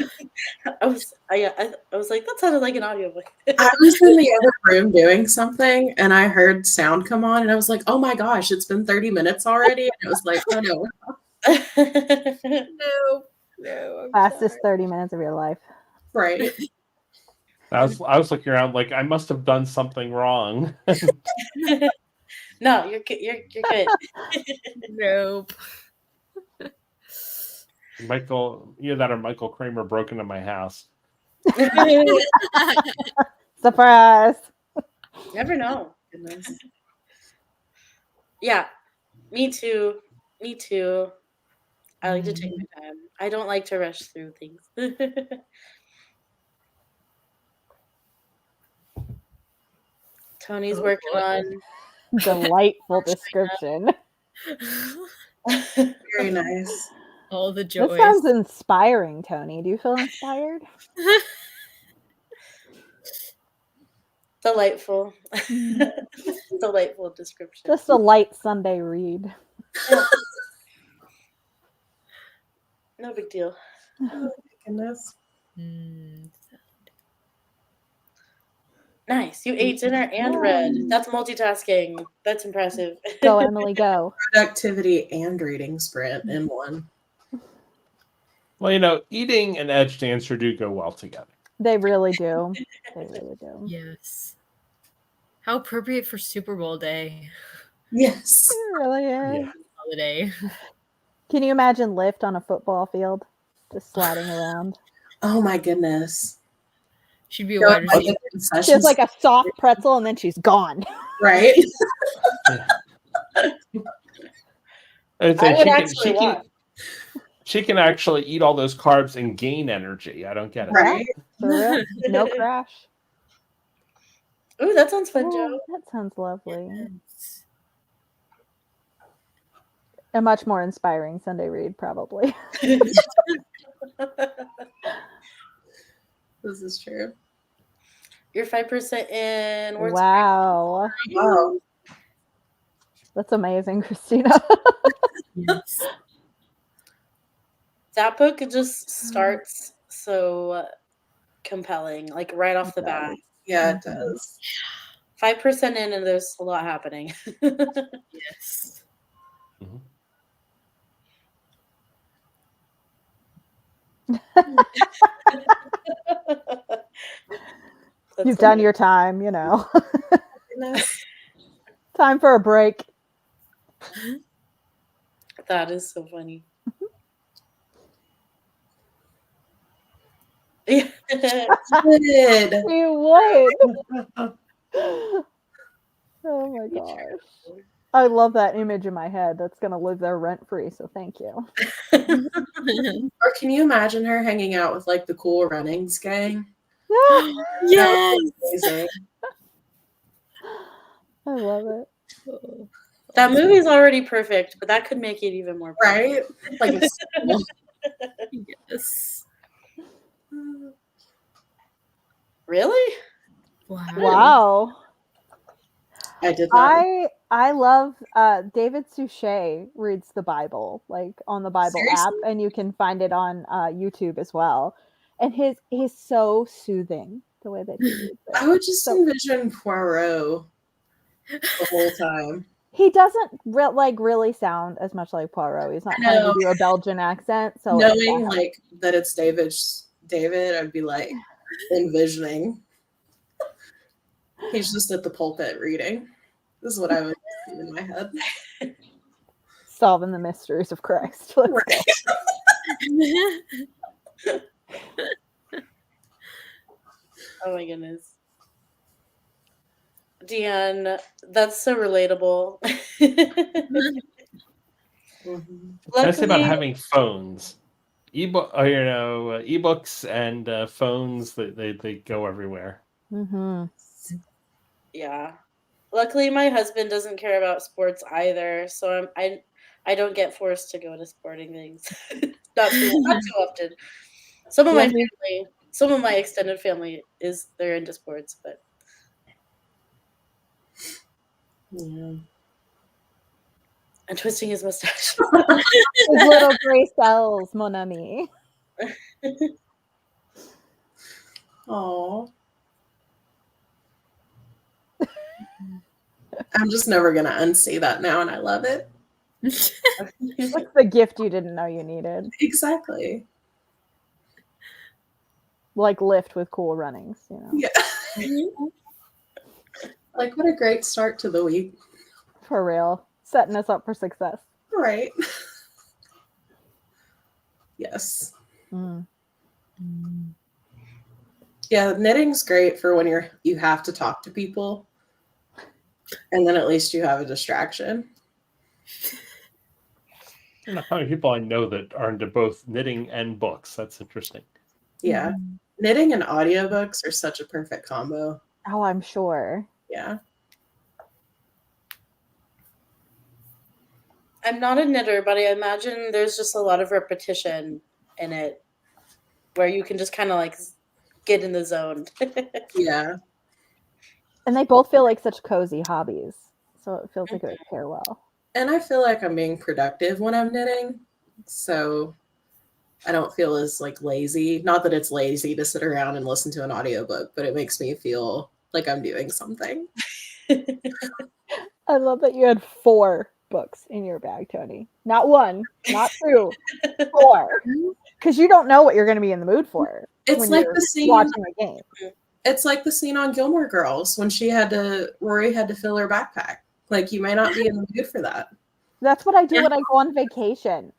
I was like, that sounded like an audiobook. I was in the other room doing something, and I heard sound come on, and I was like, "Oh my gosh, it's been 30 minutes already!" And it was like, "Oh no, No. I'm Fastest sorry. 30 minutes of your life. right." I was looking around like I must have done something wrong. No, you're good. Nope. Michael, either that or Michael Kramer broke into my house. Surprise. Never know. Goodness. Yeah, me too. I like to take my time. I don't like to rush through things. Tony's working on. Delightful description. Very nice. All the joys. This sounds inspiring, Tony. Do you feel inspired? Delightful. Delightful description. Just a light Sunday read. No big deal. Oh, goodness. Nice. You ate dinner and read. That's multitasking. That's impressive. Go, Emily, go. Productivity and reading sprint in one. Well, eating and edge dancer do go well together. They really do. They really do. Yes. How appropriate for Super Bowl day. Yes. It really is. Yeah. Holiday. Can you imagine Lift on a football field? Just sliding around. Oh my goodness. She'd be a Go wide to the receiver. She has concession like a soft pretzel and then she's gone. right? I'd I say would actually watch. she can actually eat all those carbs and gain energy. I don't get it. Right. For real. No crash. Ooh, that sounds fun, Oh, Joe. that sounds lovely. A much more inspiring Sunday read, probably. This is true. You're 5% in. Words Wow. Wow. That's amazing, Christina. Yes. That book just starts so compelling, like right off the bat. Yeah, it does. 5% in, and there's a lot happening. Yes. Mhm. You've done your time, Goodness. Time for a break. That is so funny. Yeah. Good. You would. Oh my gosh. I love that image in my head. That's going to live there rent free. So thank you. Or can you imagine her hanging out with like the Cool Runnings gang? Yes. Amazing. I love it. That movie's already perfect, but that could make it even more perfect. Right? Like a school. Yes. Really? Wow. Wow. I did not. I love David Suchet reads the Bible, like on the Bible app, Seriously? and you can find it on YouTube as well. And he's so soothing the way that he reads it. I would just So- envision Poirot the whole time. He doesn't really sound as much like Poirot. He's not I trying to know. do a Belgian accent. So Knowing like that it's David David, I'd be like envisioning. He's just at the pulpit reading. This is what I would see in my head. Solving the mysteries of Christ. Let's go. Oh my goodness. Deanne, that's so relatable. What I say about having phones, ebooks and phones. They go everywhere. Mm-hmm. Yeah. Luckily, my husband doesn't care about sports either, so I don't get forced to go to sporting things. not too often. Some of my family, some of my extended family they're into sports, but Yeah. and twisting his mustache. His little gray cells, mon ami. Oh. I'm just never gonna unsee that now, and I love it. It's the gift you didn't know you needed. Exactly. Like Lyft with cool runnings, you know. Yeah. Like, what a great start to the week. For real. Setting us up for success. Right. Yes. Mm. Yeah, knitting's great for when you have to talk to people. And then at least you have a distraction. I don't know how many people I know that are into both knitting and books. That's interesting. Yeah. Knitting and audiobooks are such a perfect combo. Oh, I'm sure. Yeah. I'm not a knitter, but I imagine there's just a lot of repetition in it where you can just kind of like get in the zone. Yeah. And they both feel like such cozy hobbies. So it feels like it would pair well. And I feel like I'm being productive when I'm knitting. So I don't feel as like lazy. Not that it's lazy to sit around and listen to an audiobook, but it makes me feel like I'm doing something. I love that you had 4 books in your bag, Tony. Not 1, not 2, 4. Because you don't know what you're going to be in the mood for. It's when like you're the scene. watching a game. It's like the scene on Gilmore Girls when Rory had to fill her backpack. Like, you may not be in the mood for that. That's what I do when I go on vacation.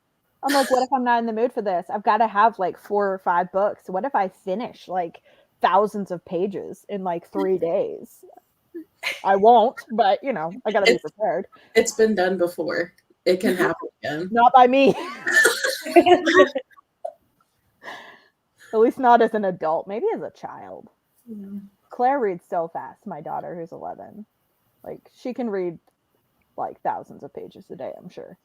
I'm like, what if I'm not in the mood for this? I've got to have like 4 or 5 books. What if I finish like thousands of pages in like 3 days? I won't, but you know, I got to be prepared. It's been done before. It can happen again. Not by me. At least not as an adult. Maybe as a child. Yeah. Claire reads so fast, my daughter who's 11. Like, she can read like thousands of pages a day, I'm sure.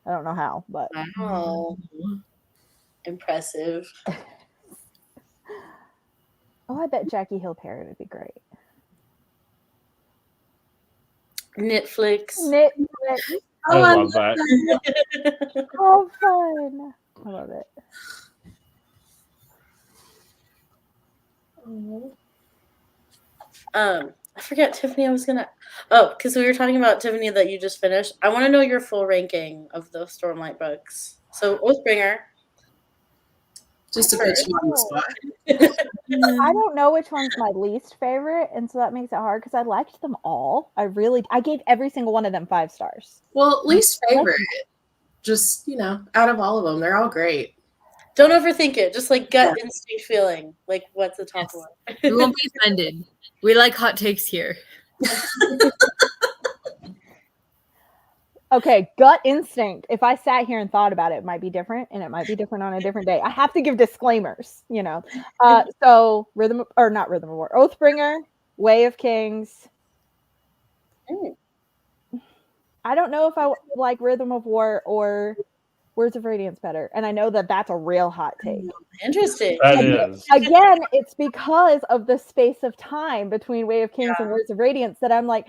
I don't know how, but Wow. Impressive. oh, I bet Jackie Hill Perry would be great. Netflix. I love that. Oh, fun. I love it. I forget, Tiffany, because we were talking about Tiffany that you just finished. I want to know your full ranking of the Stormlight books. So Oathbringer. Just to put you on the spot. I don't know which one's my least favorite, and so that makes it hard because I liked them all. I gave every single one of them 5 stars. Well, least favorite. Just, out of all of them, they're all great. Don't overthink it. Just like gut instinct feeling. Like, what's the top one? We won't be offended. We like hot takes here. Okay, gut instinct. If I sat here and thought about it, it might be different, and it might be different on a different day. I have to give disclaimers, So not Rhythm of War, Oathbringer, Way of Kings. I don't know if I like Rhythm of War or Words of Radiance better, and I know that that's a real hot take. Interesting. That is. Again, it's because of the space of time between Way of Kings and Words of Radiance that I'm like,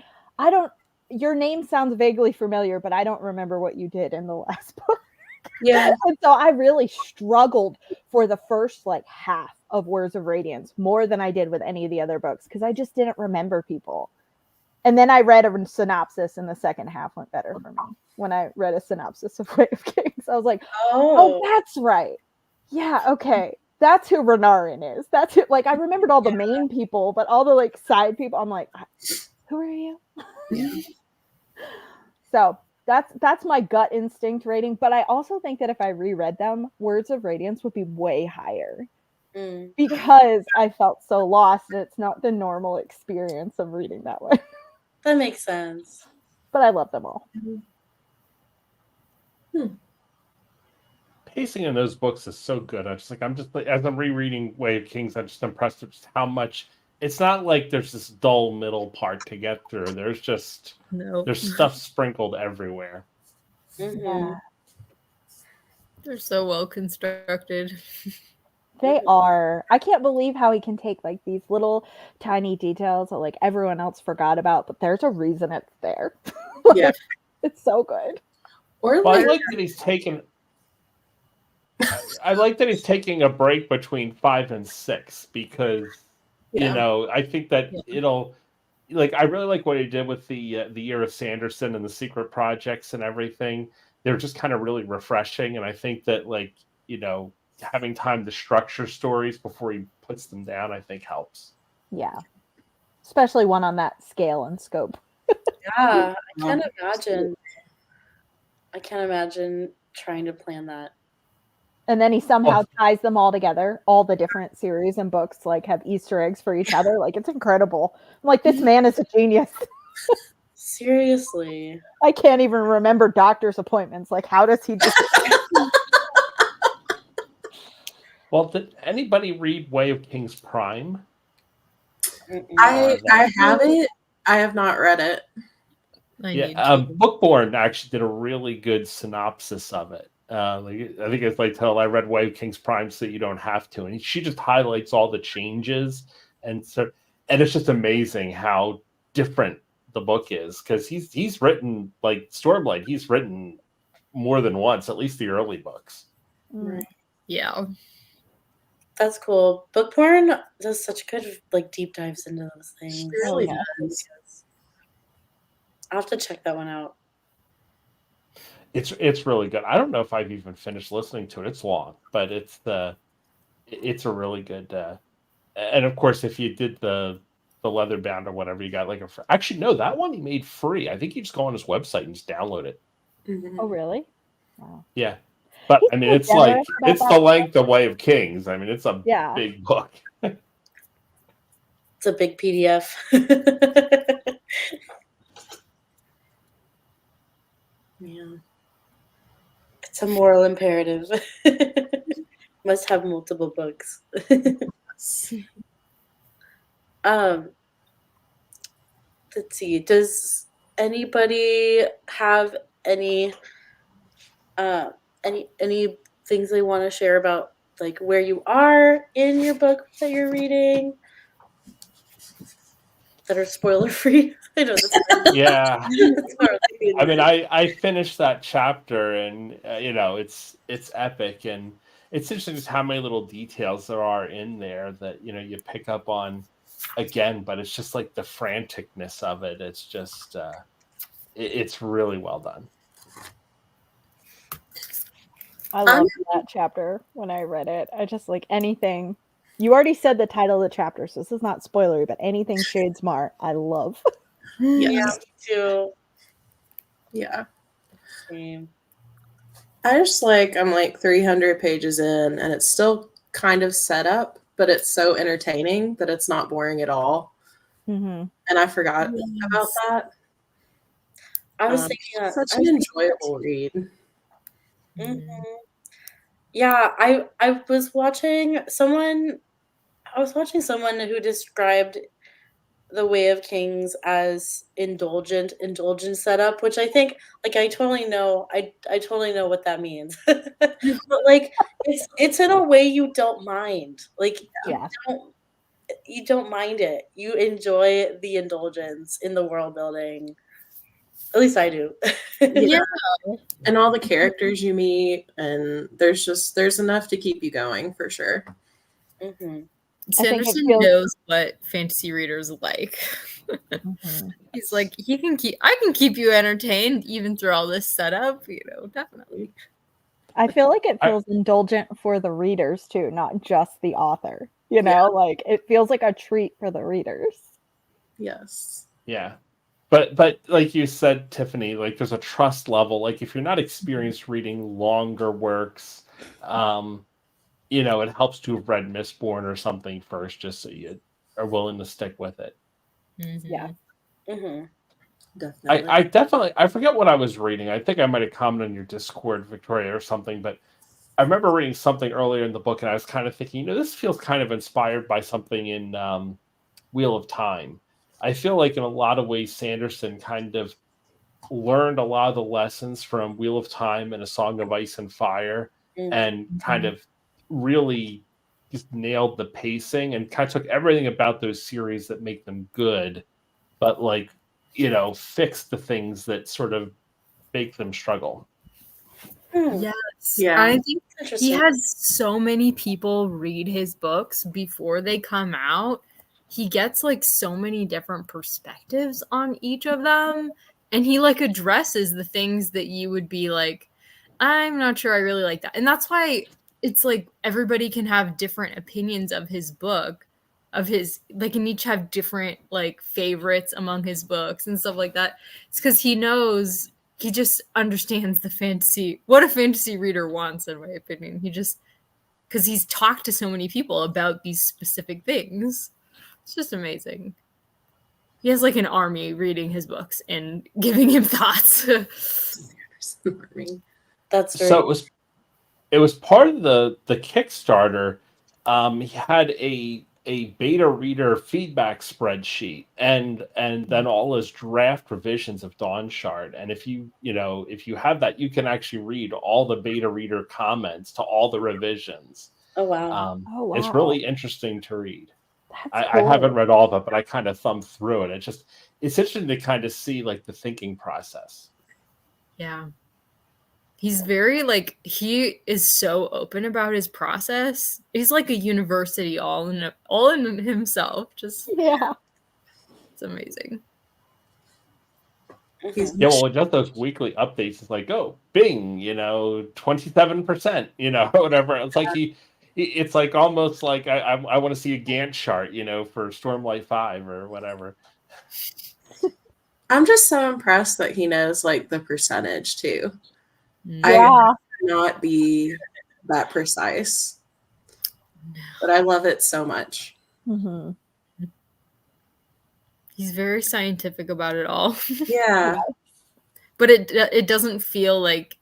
your name sounds vaguely familiar, but I don't remember what you did in the last book. Yeah. And so I really struggled for the first half of Words of Radiance more than I did with any of the other books because I just didn't remember people. And then I read a synopsis and the second half went better for me. When I read a synopsis of Way of Kings, I was like, oh that's right. Yeah, okay. that's who Renarin is. That's who, like, I remembered all the main people, but all the like side people, I'm like, who are you? So that's my gut instinct rating. But I also think that if I reread them, Words of Radiance would be way higher because I felt so lost, and it's not the normal experience of reading that way. That makes sense. But I love them all. Pacing in those books is so good. I'm just as I'm rereading Way of Kings, I'm just impressed with just how much. It's not like there's this dull middle part to get through. There's just there's stuff sprinkled everywhere. Yeah. They're so well constructed. They are. I can't believe how he can take like these little tiny details that like everyone else forgot about, but there's a reason it's there. Yeah. It's so good. Or Well, like, I like that he's taken. I like that he's taking a break between 5 and 6 because I think that it'll like I really like what he did with the Year of Sanderson and the secret projects and everything. They're just kind of really refreshing, and I think that like having time to structure stories before he puts them down, I think helps. Yeah, especially one on that scale and scope. Yeah, I can't imagine trying to plan that. And then he somehow ties them all together. All the different series and books like have Easter eggs for each other. Like it's incredible. I'm like, this man is a genius. Seriously. I can't even remember doctor's appointments. Like, how does he do it? Well, did anybody read Way of Kings Prime? I have it. I have not read it. Bookborn actually did a really good synopsis of it. I think it's like I read Way of Kings Prime so you don't have to, and she just highlights all the changes, and it's just amazing how different the book is because he's written like Stormlight. He's written more than once, at least the early books. Right. Yeah. That's cool. Bookborn does such good like deep dives into those things. It really does. I'll have to check that one out. It's really good. I don't know if I've even finished listening to it. It's long, but it's a really good. And of course, if you did the leather bound or whatever, you got like actually no, that one he made free. I think you just go on his website and just download it. Mm-hmm. Oh, really? Wow. Yeah. But I mean, it's like it's the length of Way of Kings. I mean, it's a big book. It's a big PDF. Yeah, it's a moral imperative. Must have multiple books. Let's see. Does anybody have any things they want to share about like where you are in your book that you're reading that are spoiler free? I know that's yeah. I mean, I finished that chapter, and it's epic, and it's interesting just how many little details there are in there that you pick up on again. But it's just like the franticness of it. It's just it's really well done. I loved that chapter when I read it. I just like anything. You already said the title of the chapter, so this is not spoilery, but anything Shadesmar, I love. Yeah, me too. Yeah. Same. I'm like 300 pages in, and it's still kind of set up, but it's so entertaining that it's not boring at all. Mm-hmm. And I forgot about that. I was thinking that such an enjoyable read. Mm-hmm. Yeah, I was watching someone who described the Way of Kings as indulgent setup, which I think like I totally know what that means. But like it's in a way you don't mind. Like you don't mind it. You enjoy the indulgence in the world building. At least I do. Yeah. And all the characters you meet, and there's enough to keep you going for sure. Mm-hmm. Sanderson knows what fantasy readers like. Mm-hmm. He's like, I can keep you entertained even through all this setup, definitely. I feel like it I- feels indulgent for the readers too, not just the author. You know, like it feels like a treat for the readers. Yes. Yeah. But like you said, Tiffany, like there's a trust level. Like if you're not experienced reading longer works, you know, it helps to have read Mistborn or something first, just so you are willing to stick with it. Yeah. Mm-hmm. Definitely. I definitely I forget what I was reading. I think I might have commented on your Discord, Victoria, or something, but I remember reading something earlier in the book and I was kind of thinking, you know, this feels kind of inspired by something in Wheel of Time. I feel like in a lot of ways Sanderson kind of learned a lot of the lessons from Wheel of Time and A Song of Ice and Fire and kind of really just nailed the pacing and kind of took everything about those series that make them good, but like, you know, fixed the things that sort of make them struggle. Yes. Yeah. I think he Interesting. has so many people read his books before they come out. He gets like so many different perspectives on each of them. And he like addresses the things that you would be like, I'm not sure I really like that. And that's why it's like everybody can have different opinions of his book, of his, like, and each have different like favorites among his books and stuff like that. It's because he knows, he just understands the fantasy, what a fantasy reader wants, in my opinion. He just, because he's talked to so many people about these specific things. It's just amazing. He has like an army reading his books and giving him thoughts. That's very So it was part of the Kickstarter. He had a beta reader feedback spreadsheet and then all his draft revisions of Dawn Shard. And if you know, if you have that, you can actually read all the beta reader comments to all the revisions. oh wow. Oh wow. It's really interesting to read. That's I haven't cool. read all of it, but I kind of thumbed through it. It's interesting to kind of see like the thinking process. Yeah. He's very like, he is so open about his process. He's like a university all in himself. Just, Yeah. it's amazing. Mhm. Yeah, well, just those weekly updates, it's like, oh, Bing, you know, 27%, you know, whatever. It's like it's like almost like I want to see a Gantt chart, you know, for Stormlight 5 or whatever. I'm just so impressed that he knows like the percentage too. I Yeah. cannot be that precise, but I love it so much. Mm-hmm. He's very scientific about it all. Yeah. But it doesn't feel like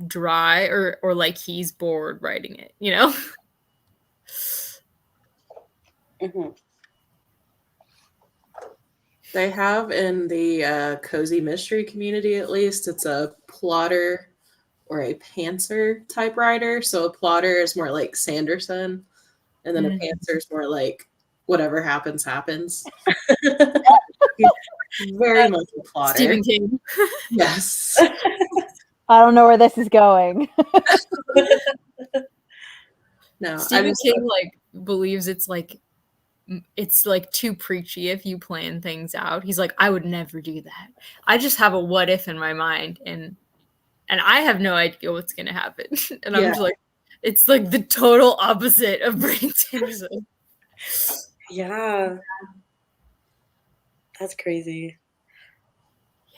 dry or like he's bored writing it, you know? Mhm. They have in the cozy mystery community, at least, it's a plotter or a pantser type writer. So a plotter is more like Sanderson, and then a pantser is more like whatever happens, happens. Very much a plotter. Stephen King. Yes. I don't know where this is going. No, I Stephen just King like believes it's like too preachy if you plan things out. He's like, I would never do that. I just have a what if in my mind, and I have no idea what's gonna happen. And I'm Yeah. just like, it's like the total opposite of Brandon Sanderson. Yeah. That's crazy.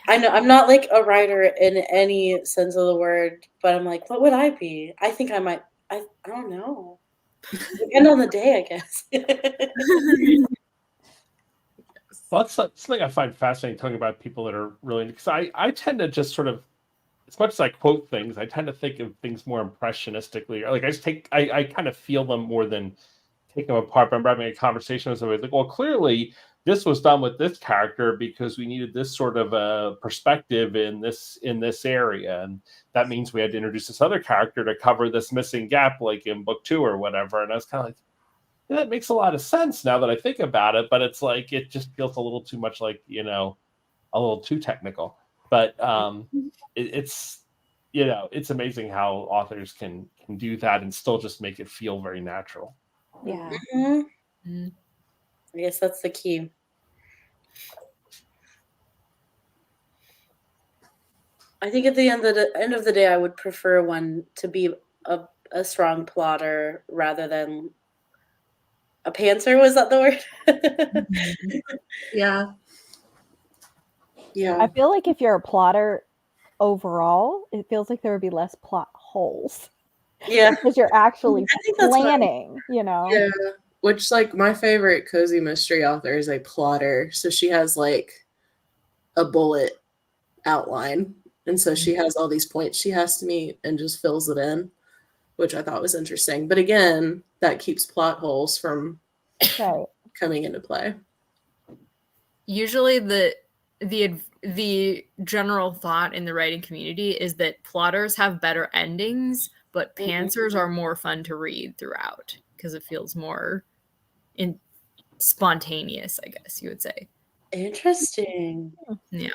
I know I'm not like a writer in any sense of the word, but I'm like, what would I be? I think I might. I don't know. Depend on the day, I guess. Well, that's something I find fascinating talking about people that are really, because I tend to just sort of, as much as I quote things, I tend to think of things more impressionistically. Or like I kind of feel them more than take them apart. But I'm having a conversation with somebody like, well, clearly this was done with this character because we needed this sort of a perspective in this area, and that means we had to introduce this other character to cover this missing gap, like in book 2 or whatever. And I was kind of like, yeah, that makes a lot of sense now that I think about it, but it's like it just feels a little too much like, you know, a little too technical. But it's, you know, it's amazing how authors can do that and still just make it feel very natural. Yeah. Mhm. Mm. I guess that's the key. I think at the end of the day, I would prefer one to be a strong plotter rather than a pantser. Was that the word? Yeah. I Yeah. feel like if you're a plotter overall, it feels like there would be less plot holes Yeah. because you're actually I think that's what- planning, you know? Yeah. Which, like, my favorite cozy mystery author is a plotter. So she has, like, a bullet outline. And so she has all these points she has to meet and just fills it in, which I thought was interesting. But again, that keeps plot holes from Right. coming into play. Usually the general thought in the writing community is that plotters have better endings, but pantsers are more fun to read throughout because it feels more spontaneous, I guess you would say. Interesting. Yeah.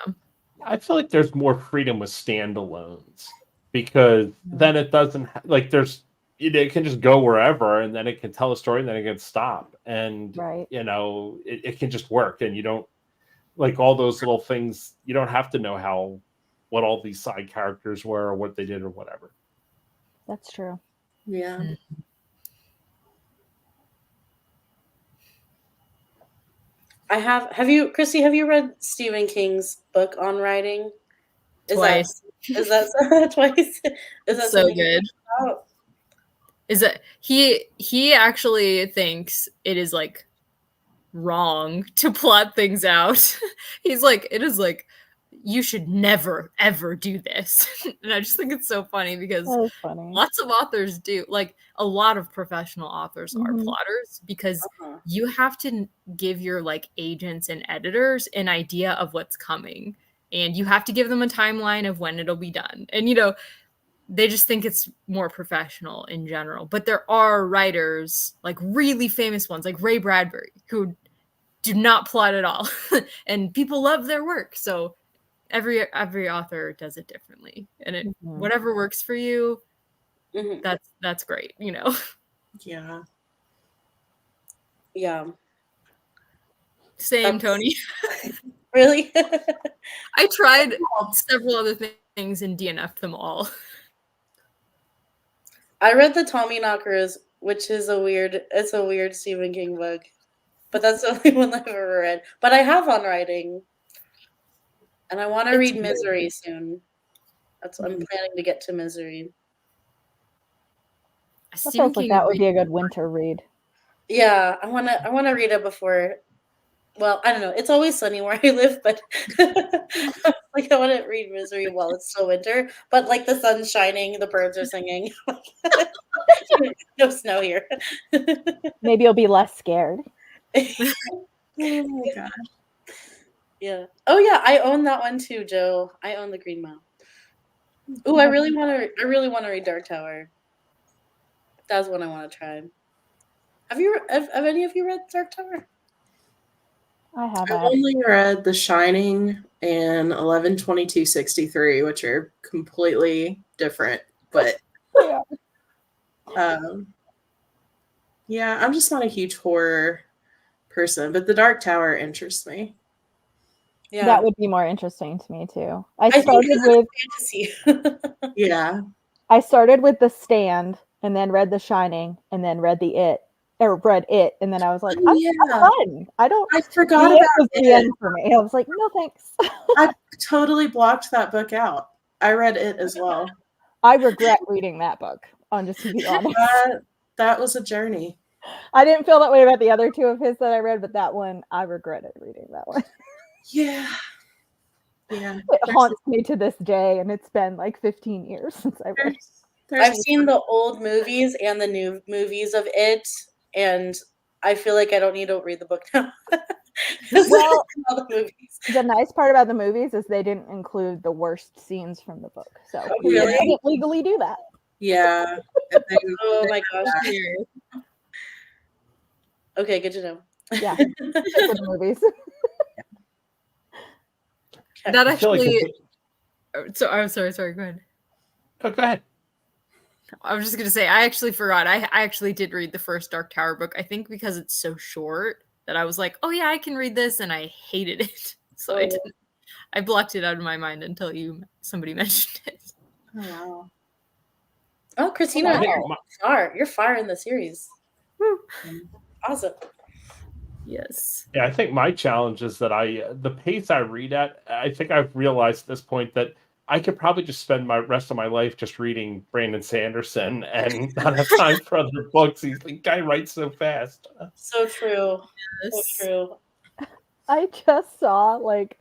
I feel like there's more freedom with standalones because then it doesn't like there's it can just go wherever and then it can tell a story and then it can stop and Right. it can just work and you don't like all those little things. You don't have to know what all these side characters were or what they did or whatever. That's true. Yeah. Have you, Christy, have you read Stephen King's book on writing? Twice. Is that twice? Is that So something good. about? Is that he actually thinks it is like wrong to plot things out. He's like, it is like you should never ever do this. And I just think it's so funny because That is funny. lots of authors do, like a lot of professional authors are Mhm. plotters because Uh-huh. you have to give your like agents and editors an idea of what's coming and you have to give them a timeline of when it'll be done. And they just think it's more professional in general. But there are writers, like really famous ones, like Ray Bradbury, who do not plot at all. And people love their work. So every author does it differently. And Mhm. whatever works for you, Mhm. that's great, Yeah. Yeah. Same, That's- Tony. Really? I tried several other things and DNF'd them all. I read the Tommy Knockers, which is a weird Stephen King book. But that's the only one I've ever read. But I have on writing. And I want to read Misery soon. I'm planning to get to Misery. That feels like that would be a good winter read. Yeah, I wanna read it before. Well, I don't know. It's always sunny where I live, but like I want to read Misery while it's still winter. But like the sun's shining, the birds are singing. No snow here. Maybe you'll be less scared. Oh my god. Yeah. Oh yeah, I own that one too, Joe. I own the Green Mile. Ooh, I really want to read Dark Tower. That's one I want to try. Have any of you read Dark Tower? I have I've only read The Shining and 11/22/63, which are completely different, but yeah, I'm just not a huge horror person, but The Dark Tower interests me. Yeah. That would be more interesting to me too. I think started it's with fantasy. Yeah. I started with The Stand and then read The Shining and then read read It, and then I was like, Oh, I'm yeah. done. I forgot It about was the it. end for me. I was like, no thanks. I totally blocked that book out. I read it as well. I regret reading that book, just to be honest. That was a journey. I didn't feel that way about the other two of his that I read, but that one, I regretted reading that one. Yeah. Yeah. It haunts me to this day, and it's been like 15 years since I read it. I've seen the old movies and the new movies of it, and I feel like I don't need to read the book now. Well, all the movies. The nice part about the movies is they didn't include the worst scenes from the book, so really? they didn't legally do that. Yeah. Oh my gosh. Okay, good to know. Yeah, for the movies. That I feel like actually. So I'm sorry. Go ahead. Oh, go ahead. I was just gonna say I actually forgot. I actually did read the first Dark Tower book. I think because it's so short that I was like, oh yeah, I can read this, and I hated it. So I blocked it out of my mind until somebody mentioned it. Oh, wow. Oh, Christina, I think you're far in the series. Awesome. Yes. Yeah, I think my challenge is that the pace I read at, I think I've realized at this point that I could probably just spend my rest of my life just reading Brandon Sanderson and not have time for other books. The guy writes so fast. So true. So Yes. true. I just saw like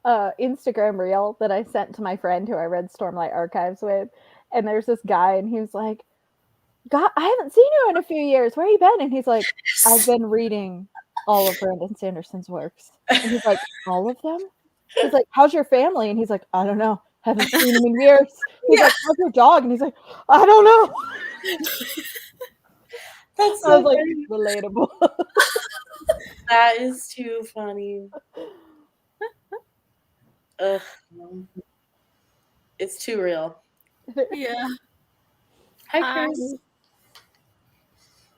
Instagram reel that I sent to my friend who I read Stormlight Archives with, and there's this guy, and he was like, "God, I haven't seen you in a few years. Where you been?" And he's like, "I've been reading all of Brandon Sanderson's works." And he's like, "All of them?" He's like, "How's your family?" And he's like, "I don't know. Haven't seen him in years." He's like, "How's your dog?" And he's like, "I don't know." That's I so was like, funny. relatable. That is too funny. Ugh, it's too real. Yeah. Hi, Hi. Chris.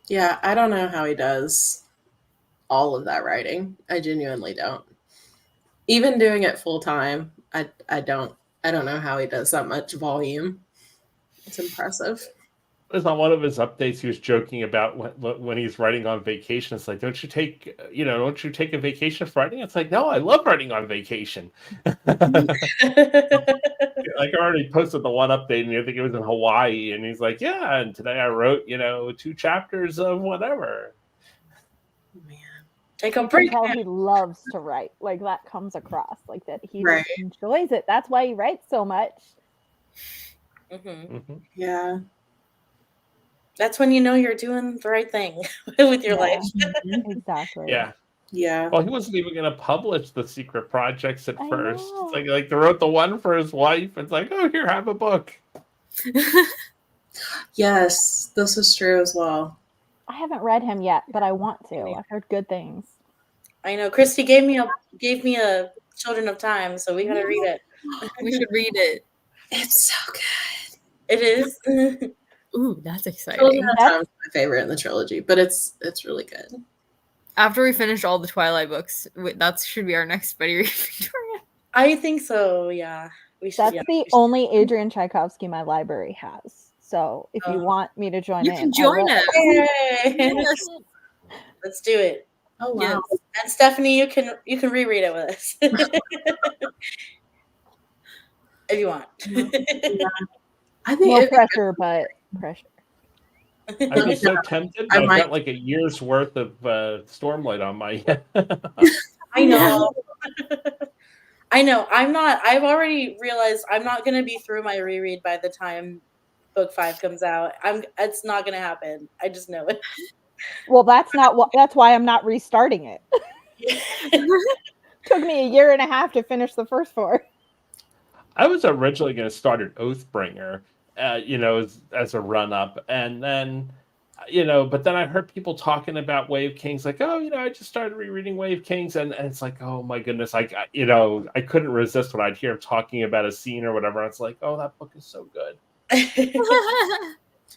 Yeah, I don't know how he does all of that writing. I genuinely don't. Even doing it full time, I don't know how he does that much volume. It's impressive. It's on one of his updates. He was joking about when he's writing on vacation. It's like, don't you take a vacation for writing? It's like, no, I love writing on vacation. Like I already posted the one update, and I think it was in Hawaii, and he's like, yeah, and today I wrote 2 chapters of whatever. Man. Take a You can break. tell he loves to write. Like that comes across, like that he Right. just enjoys it. That's why he writes so much. Mm-hmm. Mhm. Yeah. That's when you know you're doing the right thing with your Yeah. life. Exactly. Yeah. Yeah. Well, he wasn't even going to publish the secret projects at I first. know. It's like they wrote the one for his wife. It's like, oh, here, have a book. Yes, this is true as well. I haven't read him yet, but I want to. I've heard good things. I know. Christy gave me a Children of Time, so we gotta read it. We should read it. It's so good. It is. Ooh, that's exciting. Children of Time is my favorite in the trilogy, but it's really good. After we finish all the Twilight books, that should be our next buddy read, Victoria. I think so. Yeah, we should. That's Yeah, the only Adrian Tchaikovsky my library has. So if you Oh. want me to join You in, can I join will. us. Yay! Yes. Let's do it. Oh wow. Yes. And Stephanie, you can reread it with us if you want. I think No it'd be good. pressure, but pressure. I'd be so tempted. I I've might- got like a year's worth of Stormlight on my I know. I know. I've already realized I'm not going to be through my reread by the time book 5 comes out. It's not going to happen. I just know it. Well, that's why I'm not restarting it. Took me a year and a half to finish the first 4. I was originally going to start at Oathbringer, as a run up, and then, but then I heard people talking about Way of Kings, like, oh, I just started rereading Way of Kings, and it's like, oh my goodness, I couldn't resist when I'd hear him talking about a scene or whatever. And it's like, oh, that book is so good.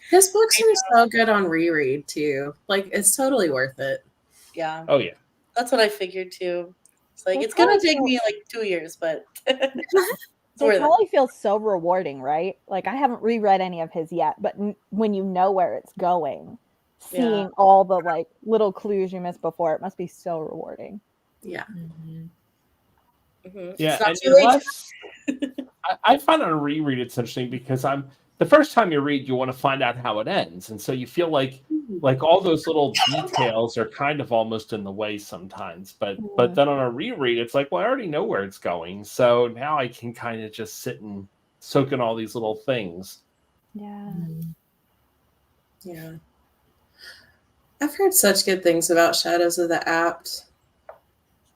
His books are so good on reread too. Like it's totally worth it. Yeah. Oh yeah. That's what I figured too. It's like, They it's going to probably take me like 2 years, but it's It worth it. probably feels so rewarding, right? Like I haven't reread any of his yet, but when you know where it's going, seeing Yeah. all the like little clues you missed before, it must be so rewarding. Yeah. Mhm. Yeah, It's not and too late. unless I find on a reread it's interesting because the first time you read, you want to find out how it ends, and so you feel like all those little details are kind of almost in the way sometimes. But then on a reread, it's like, well, I already know where it's going, so now I can kind of just sit and soak in all these little things. Yeah. Yeah. I've heard such good things about Shadows of the Apt,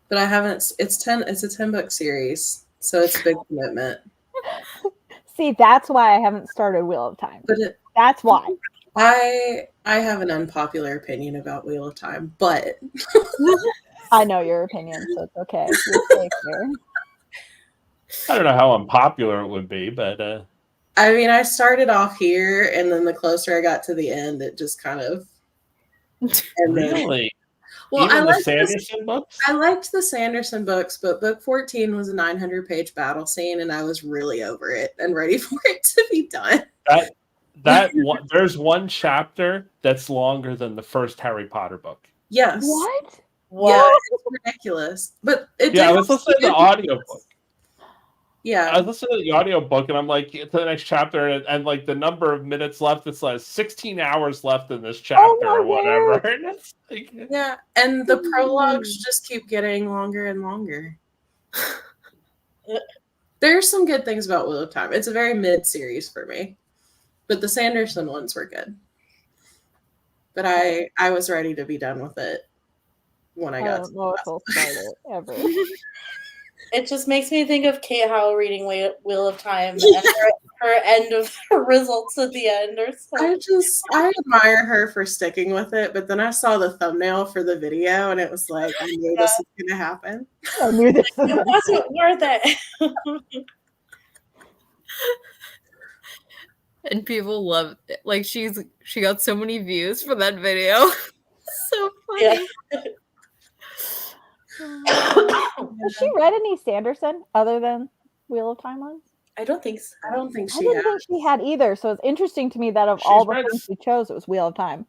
but I haven't. It's a 10-book series, so it's a big commitment. See, that's why I haven't started Wheel of Time. But That's why. I have an unpopular opinion about Wheel of Time, but I know your opinion, so it's okay. You're safe there. I don't know how unpopular it would be, but I mean, I started off here, and then the closer I got to the end, it just kind of. And then, really, Well, Even the Sanderson books? I liked the Sanderson books, but book 14 was a 900-page battle scene, and I was really over it and ready for it to be done. That one, there's one chapter that's longer than the first Harry Potter book. Yes. What? Yeah, it's ridiculous. But it Yeah, I did was listening to the audiobook. Yeah. I was listening to the audiobook and I'm like to the next chapter and like the number of minutes left, it's like 16 hours left in this chapter or whatever. And it's like, Yeah, and the prologues just keep getting longer and longer. There's some good things about Wheel of Time. It's a very mid-series for me. But the Sanderson ones were good. But I was ready to be done with it when I got to don't know if I'll start it ever. It just makes me think of Kate Howe reading Wheel of Time and her end of her results at the end or something. I admire her for sticking with it, but then I saw the thumbnail for the video and it was like, I knew this was going to happen. I knew this was It wasn't worth it. And people love it. Like she got so many views for that video. So funny. Yeah. Has she read any Sanderson other than Wheel of Time ones? I don't think so. I don't think I she didn't has. think she had either. So it's interesting to me that of She's all the read things she chose, it was Wheel of Time.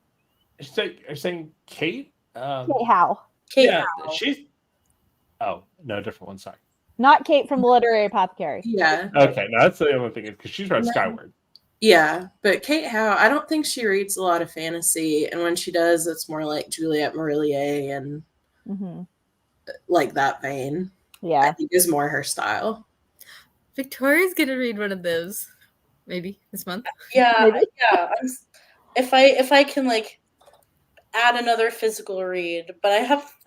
are you saying Kate? Kate Howe. Kate Yeah, Howe. she's. Oh no, different one. Sorry. Not Kate from the Literary Apothecary. Yeah. Okay, no, that's the other thing because she's read Skyward. Yeah, but Kate Howe, I don't think she reads a lot of fantasy, and when she does, it's more like Juliette Marillier and like that vein. Yeah, I think is more her style. Victoria's gonna read one of those, maybe this month. Yeah, Maybe. yeah. If I can like add another physical read, but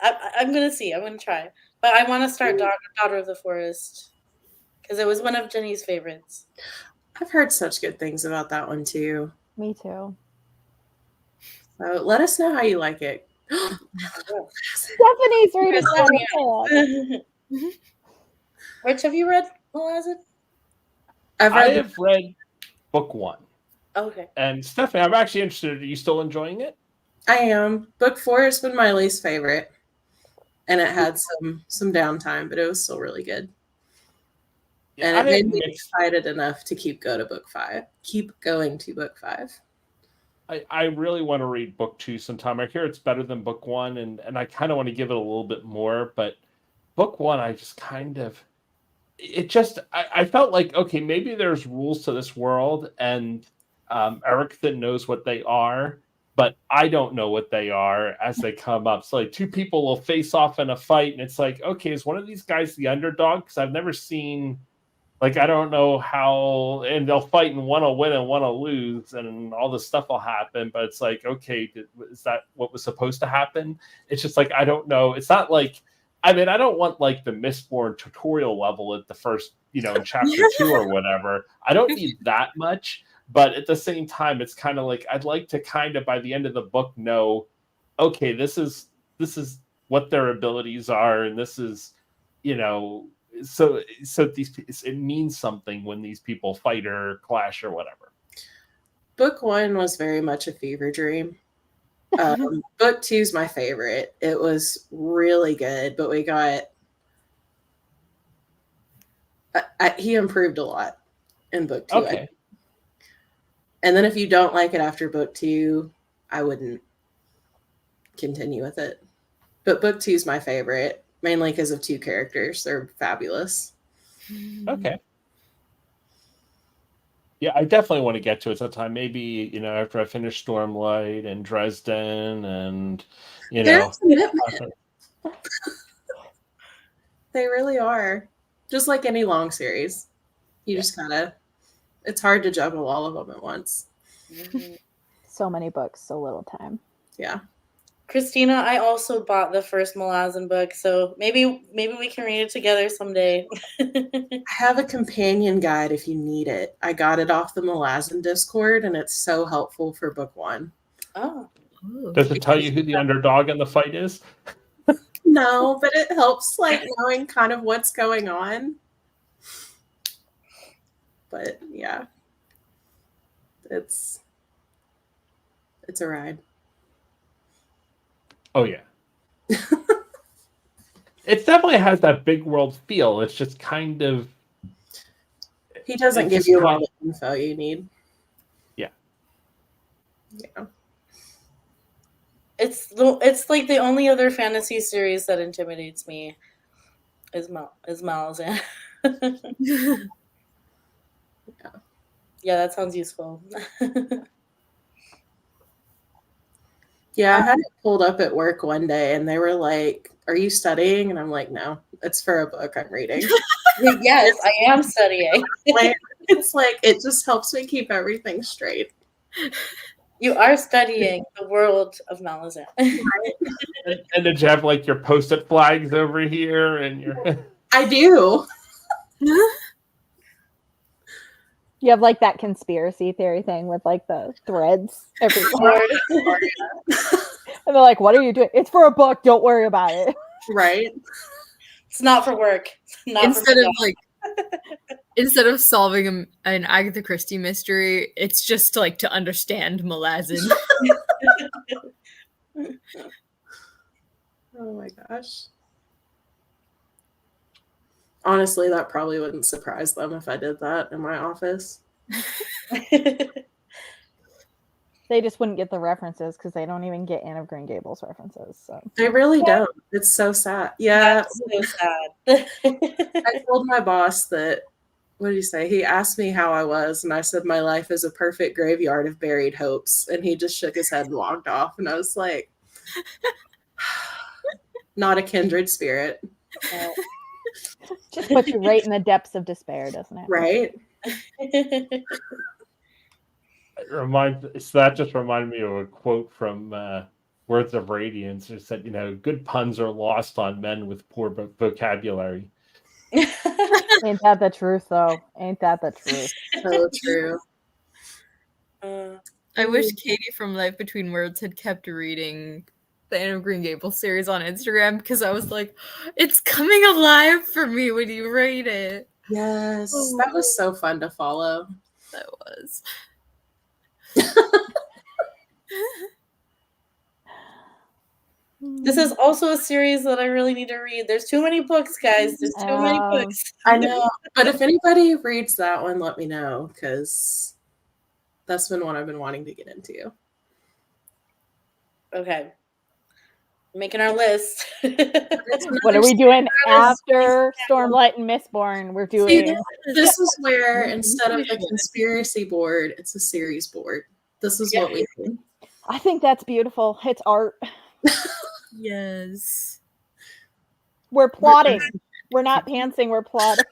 I'm gonna see. I'm gonna try. But I want to start Daughter of the Forest because it was one of Jenny's favorites. I've heard such good things about that one too. me too. So let us know how you like it. Stephanie's reading that. Rich, have you read Malazan? I have read book 1. Okay. And Stephanie, I'm actually interested. Are you still enjoying it? I am. Book 4 has been my least favorite. And it had some downtime, but it was still really good. And it made me excited enough to keep going to book 5. I really want to read book 2 sometime. I hear it's better than book 1, and I kind of want to give it a little bit more. But book 1, I just kind of, I felt like, okay, maybe there's rules to this world, and Erickson knows what they are, but I don't know what they are as they come up. So like 2 people will face off in a fight, and it's like, okay, is one of these guys the underdog? Because I've never seen. Like, I don't know how, and they'll fight and one will win and one will lose and all this stuff will happen. But it's like, okay, is that what was supposed to happen? It's just like, I don't know. It's not like, I mean, I don't want like the Mistborn tutorial level at the first, in chapter 2 or whatever. I don't need that much. But at the same time, it's kind of like, I'd like to kind of by the end of the book know, okay, this is what their abilities are. And this is, so it means something when these people fight or clash or whatever. Book 1 was very much a fever dream. Book 2 is my favorite. It was really good, but we got he improved a lot in book 2. Okay. And then if you don't like it after book 2, I wouldn't continue with it. But book 2 is my favorite. Mainly because of 2 characters. They're fabulous. Okay. Yeah, I definitely want to get to it sometime. Maybe, after I finish Stormlight and Dresden and, They're a commitment. They really are. Just like any long series. You just gotta, it's hard to juggle all of them at once. So many books, so little time. Yeah. Christina, I also bought the first Malazan book, so maybe we can read it together someday. I have a companion guide if you need it. I got it off the Malazan Discord, and it's so helpful for book 1. Oh. Does it tell you who the underdog in the fight is? No, but it helps like knowing kind of what's going on. But yeah. It's a ride. Oh, yeah. It definitely has that big world feel. It's just kind of He doesn't It's give just you kind- all the info you need. Yeah. Yeah. It's like the only other fantasy series that intimidates me is Malazan. Yeah, that sounds useful. Yeah, I had it pulled up at work one day and they were like, "Are you studying?" And I'm like, "No, it's for a book I'm reading." Yes, I am studying. Like, it's like it just helps me keep everything straight. You are studying the world of Malazan. and did you have like your post-it flags over here and your I do. You have like that conspiracy theory thing with like the threads everywhere. And they're like, what are you doing? It's for a book. Don't worry about it. Right? It's not for work. It's not Instead for of like, instead of solving an Agatha Christie mystery, it's just like to understand Malazan. Oh my gosh. Honestly, that probably wouldn't surprise them if I did that in my office. They just wouldn't get the references because they don't even get Anne of Green Gables references. So They really don't. It's so sad. Yeah. That's so sad. I told my boss that, what did he say? He asked me how I was, and I said my life is a perfect graveyard of buried hopes. And he just shook his head and walked off. And I was like, not a kindred spirit. just puts you right in the depths of despair, doesn't it? Right? So that just reminded me of a quote from Words of Radiance. It said, good puns are lost on men with poor vocabulary. Ain't that the truth, though? Ain't that the truth? So true. I wish Katie from Life Between Worlds had kept reading the Anne of Green Gables series on Instagram because I was like, it's coming alive for me when you read it. Yes. That was so fun to follow. That was. This is also a series that I really need to read. There's too many books, guys. There's too many books. I know. But if anybody reads that one, let me know, because that's been one I've been wanting to get into. Okay. Making our list. What are we doing after Stormlight and Mistborn? We're doing. See, this is where instead of the conspiracy board, it's a series board. This is what we do. I think that's beautiful. It's art. Yes. We're plotting. We're not pantsing. We're plotting.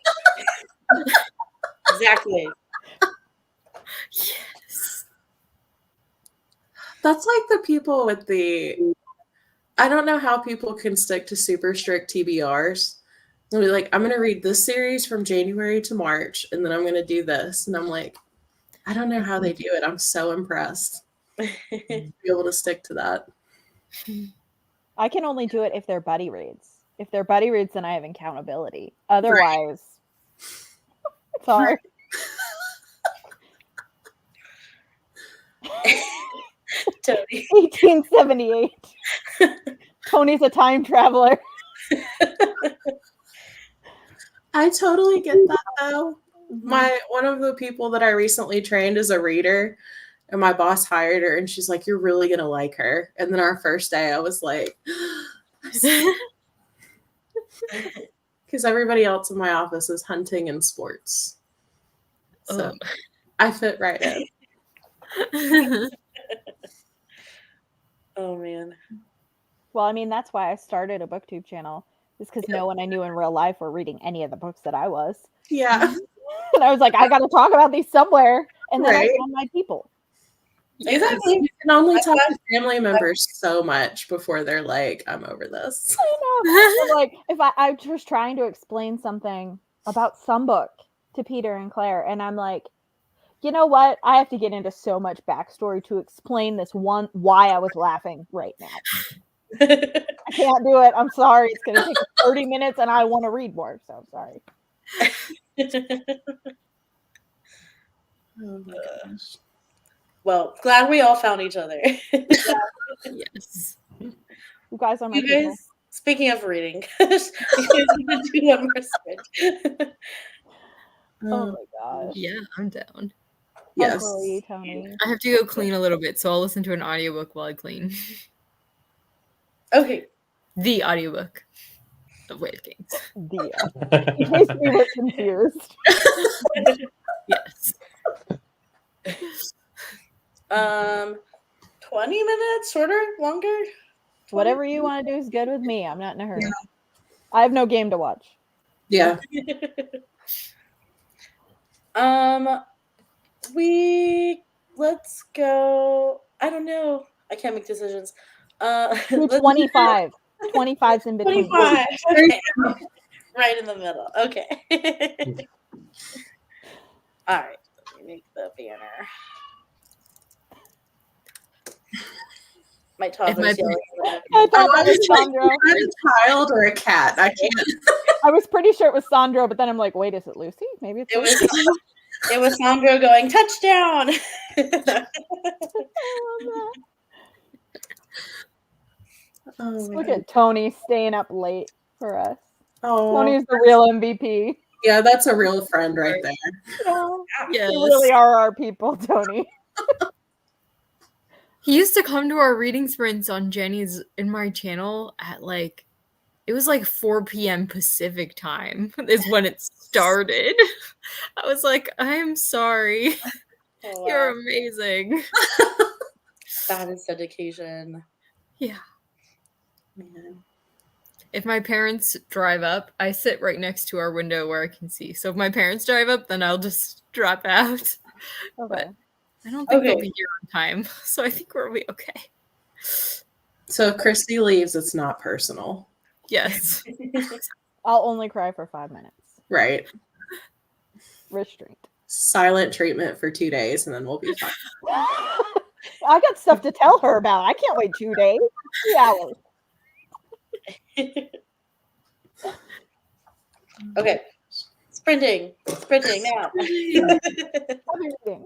Exactly. Yes. That's like the people with the. I don't know how people can stick to super strict TBRs. They'll be like, I'm going to read this series from January to March, and then I'm going to do this. And I'm like, I don't know how they do it. I'm so impressed to be able to stick to that. I can only do it if their buddy reads. If their buddy reads, then I have accountability. Otherwise, it's hard. Tony. 1878. Tony's a time traveler. I totally get that though. One of the people that I recently trained is a reader, and my boss hired her, and she's like, "You're really gonna like her." And then our first day, I was like, because everybody else in my office is hunting and sports, so I fit right in. Oh man. Well, I mean, that's why I started a booktube channel. Is because no one I knew in real life were reading any of the books that I was. Yeah. And I was like, I got to talk about these somewhere. And then I found my people. Exactly. You can only talk to family members so much before they're like, I'm over this. I know. Like, if I was trying to explain something about some book to Peter and Claire, and I'm like, you know what? I have to get into so much backstory to explain this one, why I was laughing right now. I can't do it. I'm sorry. It's going to take 30 minutes and I want to read more. So I'm sorry. Oh my gosh. Well, glad we all found each other. Yes. You guys are my You people. guys, speaking of reading, you guys need to do one more sprint. Oh my gosh. Yeah, I'm down. Yes. Uncle E, Tony. I have to go clean a little bit, so I'll listen to an audiobook while I clean. Okay. The audiobook of Way of Kings. In case we were confused. Yes. 20 minutes, shorter, longer? 20? Whatever you want to do is good with me. I'm not in a hurry. I have no game to watch. Yeah. Let's go. I don't know. I can't make decisions. Do 25. 25's in between. 25. Okay. Right in the middle. Okay. All right. Let me make the banner. My toddler's yelling. I thought that was Sandro. I'm a child or a cat. I can't. I was pretty sure it was Sandro, but then I'm like, wait, is it Lucy? Maybe it's Lucy. It was Sandro going, touchdown! Look at Tony staying up late for us. Oh, Tony's the real MVP. yeah, that's a real friend right there. Yes. You really are our people, Tony. He used to come to our reading sprints on Jenny's in my channel at it was 4 p.m. Pacific time is when it started. I was like, I'm sorry. Oh, wow. You're amazing. That is dedication. Yeah. Man. If my parents drive up, I sit right next to our window where I can see. So if my parents drive up, then I'll just drop out. Okay. But I don't think they'll be here on time. So I think we'll be okay. So if Christy leaves, it's not personal. Yes. I'll only cry for 5 minutes. Right. Restraint. Silent treatment for 2 days and then we'll be fine. I got stuff to tell her about. I can't wait 2 days. 3 hours. Okay. Sprinting now. I'll be reading.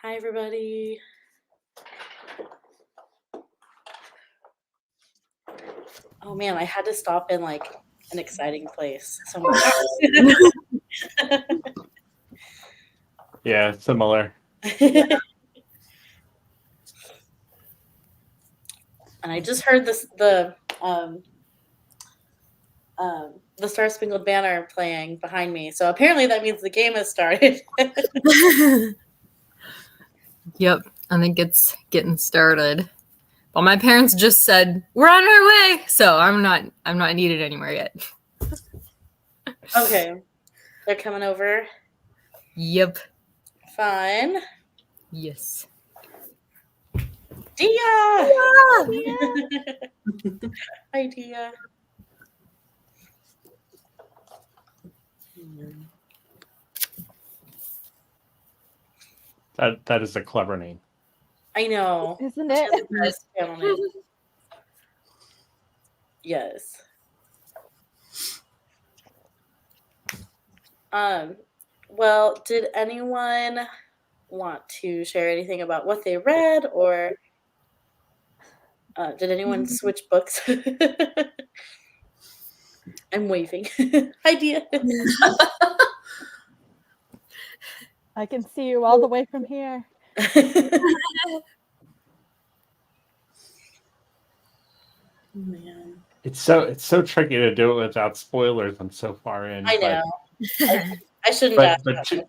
Hi, everybody. Oh man, I had to stop in like an exciting place somewhere. Yeah, similar. And I just heard the Star Spangled Banner playing behind me. So apparently that means the game has started. Yep, I think it's getting started. Well, my parents just said we're on our way, so I'm not needed anywhere yet. Okay, they're coming over. Yep. Fun. Yes. Dia! Yeah. Hi, Dia. That is a clever name. I know. Isn't She has it? a best channel name. Yes. Well, did anyone want to share anything about what they read, or did anyone switch books? I'm waving. Hi, Dia. I can see you all the way from here. Man, It's so tricky to do it without spoilers. I'm so far in. I know. I shouldn't ask But that question.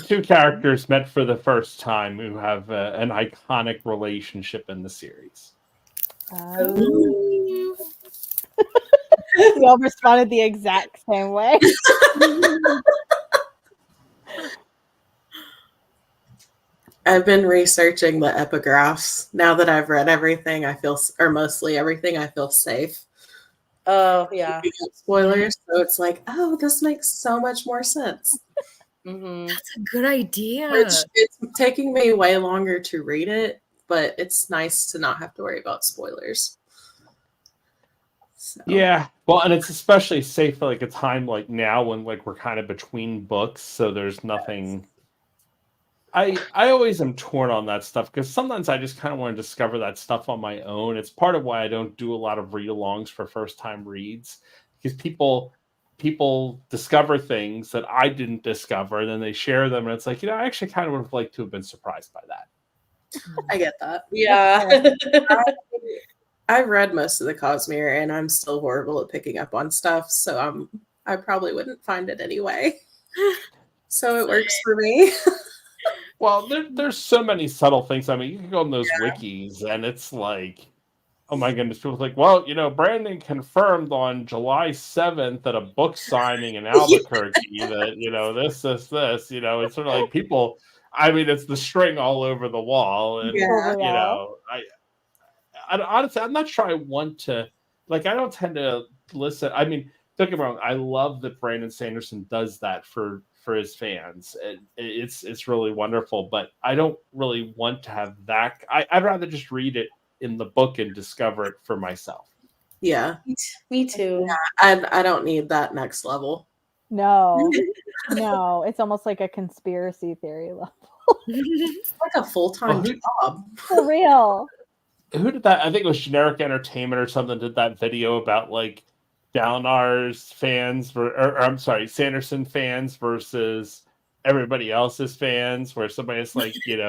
two characters met for the first time who have an iconic relationship in the series. Ooh. We all responded the exact same way. I've been researching the epigraphs. Now that I've read everything, or mostly everything, I feel safe. Oh, yeah. Spoilers. So it's like, oh, this makes so much more sense. Mm-hmm. That's a good idea. Which it's taking me way longer to read it, but it's nice to not have to worry about spoilers. So. Yeah, well, and it's especially safe for like a time like now when like we're kind of between books, so there's nothing. I always am torn on that stuff because sometimes I just kind of want to discover that stuff on my own. It's part of why I don't do a lot of read-alongs for first-time reads because people discover things that I didn't discover, and then they share them, and it's like, I actually kind of would have liked to have been surprised by that. I get that. Yeah. I've read most of the Cosmere, and I'm still horrible at picking up on stuff, so I probably wouldn't find it anyway. So it works for me. Well, there's so many subtle things. I mean, you can go on those wikis, and it's like, oh my goodness, people's like, well, Brandon confirmed on July 7th at a book signing in Albuquerque that, this, it's sort of like people, I mean, it's the string all over the wall. And, I honestly, I'm not sure I want to, like, I don't tend to listen. I mean, don't get me wrong, I love that Brandon Sanderson does that for his fans. It's really wonderful, but I don't really want to have that. I'd rather just read it in the book and discover it for myself. Yeah. Me too. Yeah, I don't need that next level. No, it's almost like a conspiracy theory level. It's like a full-time job. For real. Who did that? I think it was Generic Entertainment or something did that video about like Downar's fans or I'm sorry, Sanderson fans versus everybody else's fans, where somebody's like, the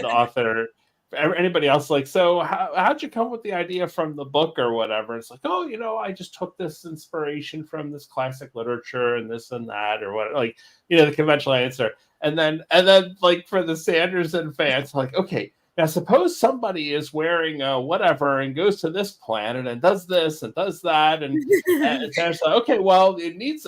author, anybody else like, so how'd you come with the idea from the book or whatever? It's like, oh, I just took this inspiration from this classic literature and this and that or what, like, the conventional answer. And then like for the Sanderson fans, like, okay, now, suppose somebody is wearing whatever and goes to this planet and does this and does that, and it's like, okay, well, he needs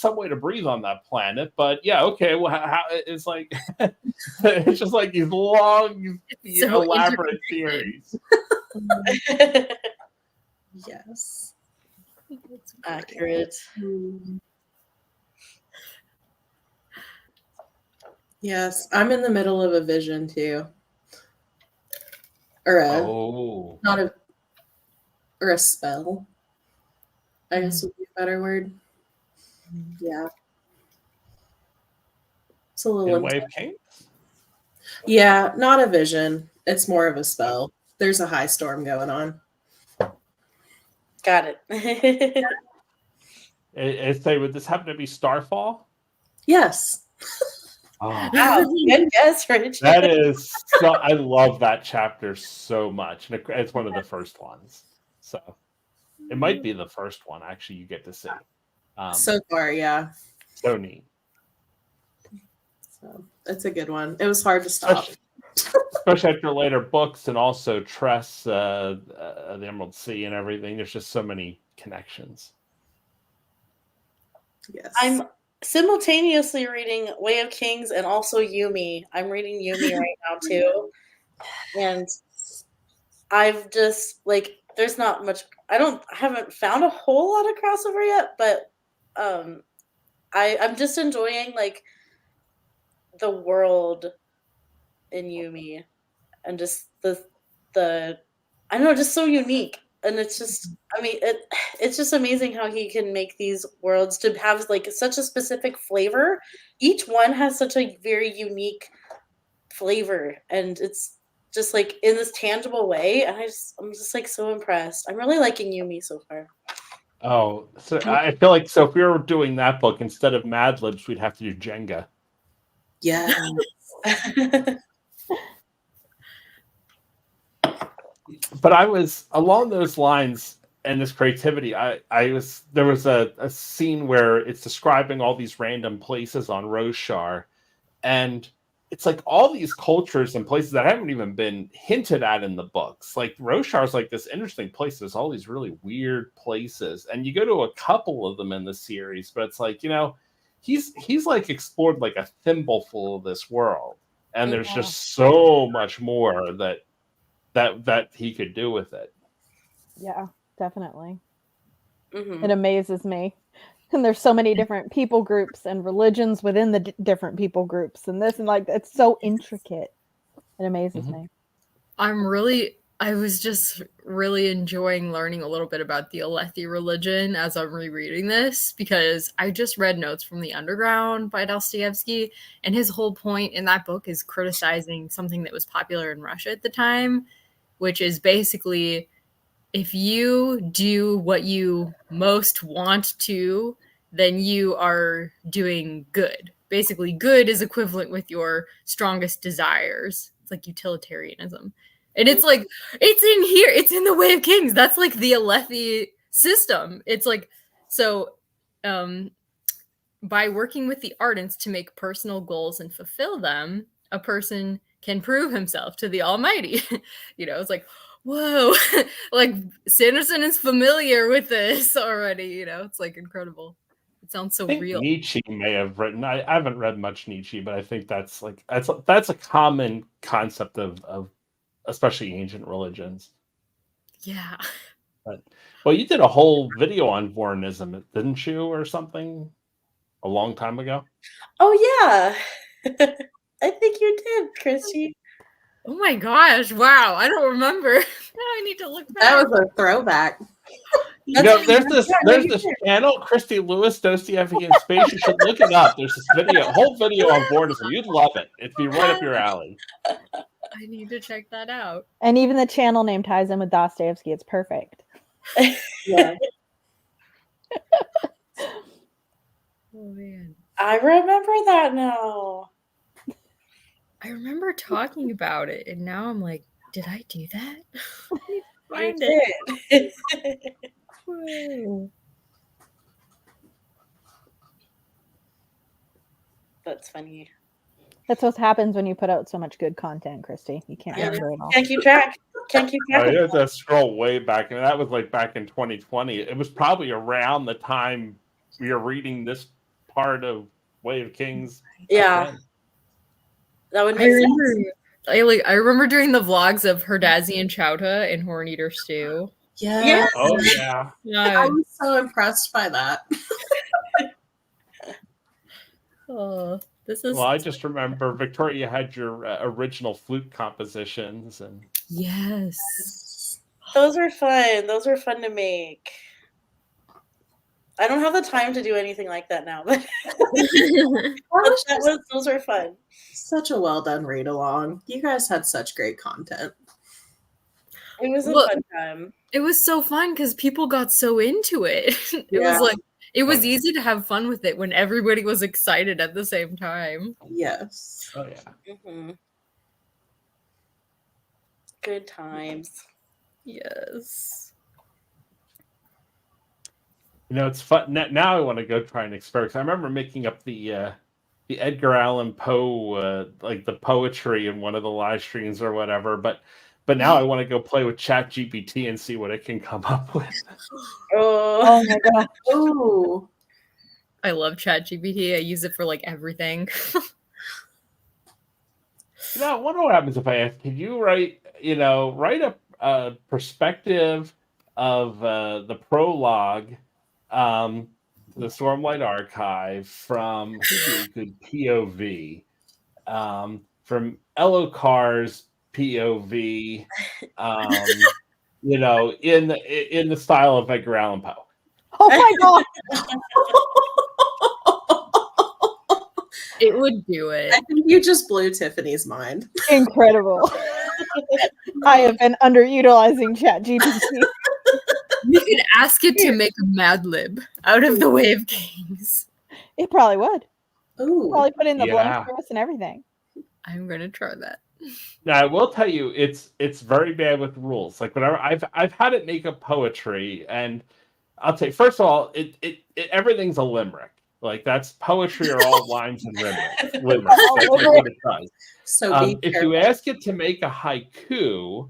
some way to breathe on that planet, but yeah, okay, well, it's like it's just like these long, elaborate theories. Yes, Accurate. Yes, I'm in the middle of a vision too. Or a spell, I guess would be a better word. Yeah. It's a little in Way of Kings? Yeah, not a vision. It's more of a spell. There's a high storm going on. Got it. Would this happen to be Starfall? Yes. Oh, Wow, good guess, Rich. that is so. I love that chapter so much, and it's one of the first ones. So it might be the first one actually you get to see. So far, yeah. So neat. So it's a good one. It was hard to stop. Especially after later books, and also Tress, the Emerald Sea, and everything. There's just so many connections. Yes. I'm simultaneously reading Way of Kings and also Yumi. I'm reading Yumi right now too. And I've just there's not much I haven't found a whole lot of crossover yet, but I'm just enjoying the world in Yumi and just the I don't know, just so unique. And it's just it's just amazing how he can make these worlds to have such a specific flavor. Each one has such a very unique flavor, and it's just in this tangible way, and I'm just so impressed. I'm really liking Yumi so far. Oh, so I feel like if we were doing that book instead of Mad Libs, we'd have to do Jenga. Yeah. But I was along those lines and this creativity. There was a scene where it's describing all these random places on Roshar, and it's all these cultures and places that haven't even been hinted at in the books. Roshar is this interesting place. There's all these really weird places, and you go to a couple of them in the series, but it's he's explored a thimbleful of this world, and there's just so much more that he could do with it. Yeah, definitely. Mm-hmm. It amazes me. And there's so many different people groups and religions within the different people groups and this, and it's so intricate. It amazes me. I was just really enjoying learning a little bit about the Alethi religion as I'm rereading this, because I just read Notes from the Underground by Dostoevsky, and his whole point in that book is criticizing something that was popular in Russia at the time, which is basically, if you do what you most want to, then you are doing good. Basically, good is equivalent with your strongest desires. It's utilitarianism. And it's it's in here. It's in the Way of Kings. That's the Alethi system. It's by working with the Ardents to make personal goals and fulfill them, a person can prove himself to the Almighty. It's whoa, Sanderson is familiar with this already. It's incredible. It sounds so real. Nietzsche may have written. I haven't read much Nietzsche, but I think that's that's a common concept of especially ancient religions. Yeah. Well, you did a whole video on Vorinism, didn't you, or something, a long time ago? Oh yeah, I think you did, Christy. Oh my gosh! Wow, I don't remember. Now I need to look back. That was a throwback. There's this channel, Christy Lewis, Dostoevsky in Space. You should look it up. There's this whole video on Vorinism. You'd love it. It'd be right up your alley. I need to check that out. And even the channel name ties in with Dostoevsky. It's perfect. Yeah. Oh man, I remember that now. I remember talking about it, and now I'm did I do that? I did. Whoa. That's funny. That's what happens when you put out so much good content, Christy. You can't remember it all. Can't keep track. I had to scroll way back, and that was back in 2020. It was probably around the time we were reading this part of Way of Kings. Yeah, that would make sense. I remember doing the vlogs of Herdazi and Chowta and Horn Eater Stew. Yeah. Oh yeah. I was so impressed by that. Oh, this is. Well, I just remember Victoria had your original flute compositions, and Yes. Those were fun. Those were fun to make. I don't have the time to do anything like that now, but That was those were fun. such a well done read along. You guys had such great content. It was a Well, fun time. It was so fun because people got so into it. Yeah. It was easy to have fun with it when everybody was excited at the same time. Yes. Oh yeah. Mm-hmm. Good times. Yes. You know, it's fun. Now I want to go try and experiment. I remember making up the Edgar Allan Poe, like the poetry in one of the live streams or whatever. But now I want to go play with ChatGPT and see what it can come up with. Oh my god. Ooh. I love ChatGPT. I use it for like everything. Now, I wonder what happens if I ask, can you write a perspective of the prologue, the Stormlight Archive from who'd be a good POV, from Elocar's POV, in the style of Edgar Allan Poe. Oh my god. It would do it. I think you just blew Tiffany's mind. Incredible. I have been underutilizing ChatGPT. You could ask it to make a Mad Lib out of the Way of Kings. It probably would. Ooh. Probably put in the blank Yeah. verse and everything. I'm gonna try that. Now I will tell you, it's very bad with rules. Like whenever I've had it make up poetry, and I'll tell you, first of all, it everything's a limerick. Like that's poetry are all lines and limericks. That's like what it does. So be If careful. you ask it to make a haiku,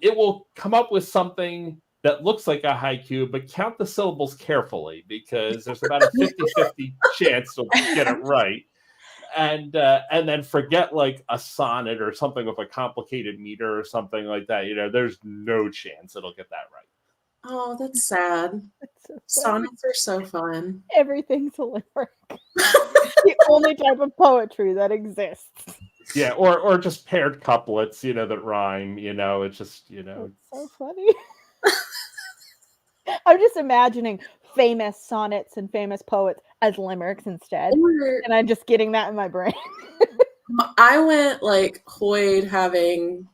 it will come up with something that looks like a haiku, but count the syllables carefully because there's about a 50-50 chance to get it right. And then forget like a sonnet or something with a complicated meter or something like that. There's no chance it'll get that right. Oh, that's sad. That's so funny. Sonnets are so fun. Everything's a limerick. The only type of poetry that exists. Yeah, or just paired couplets, that rhyme. It's just It's so funny. I'm just imagining famous sonnets and famous poets as limericks instead. And I'm just getting that in my brain. I went like Hoyd having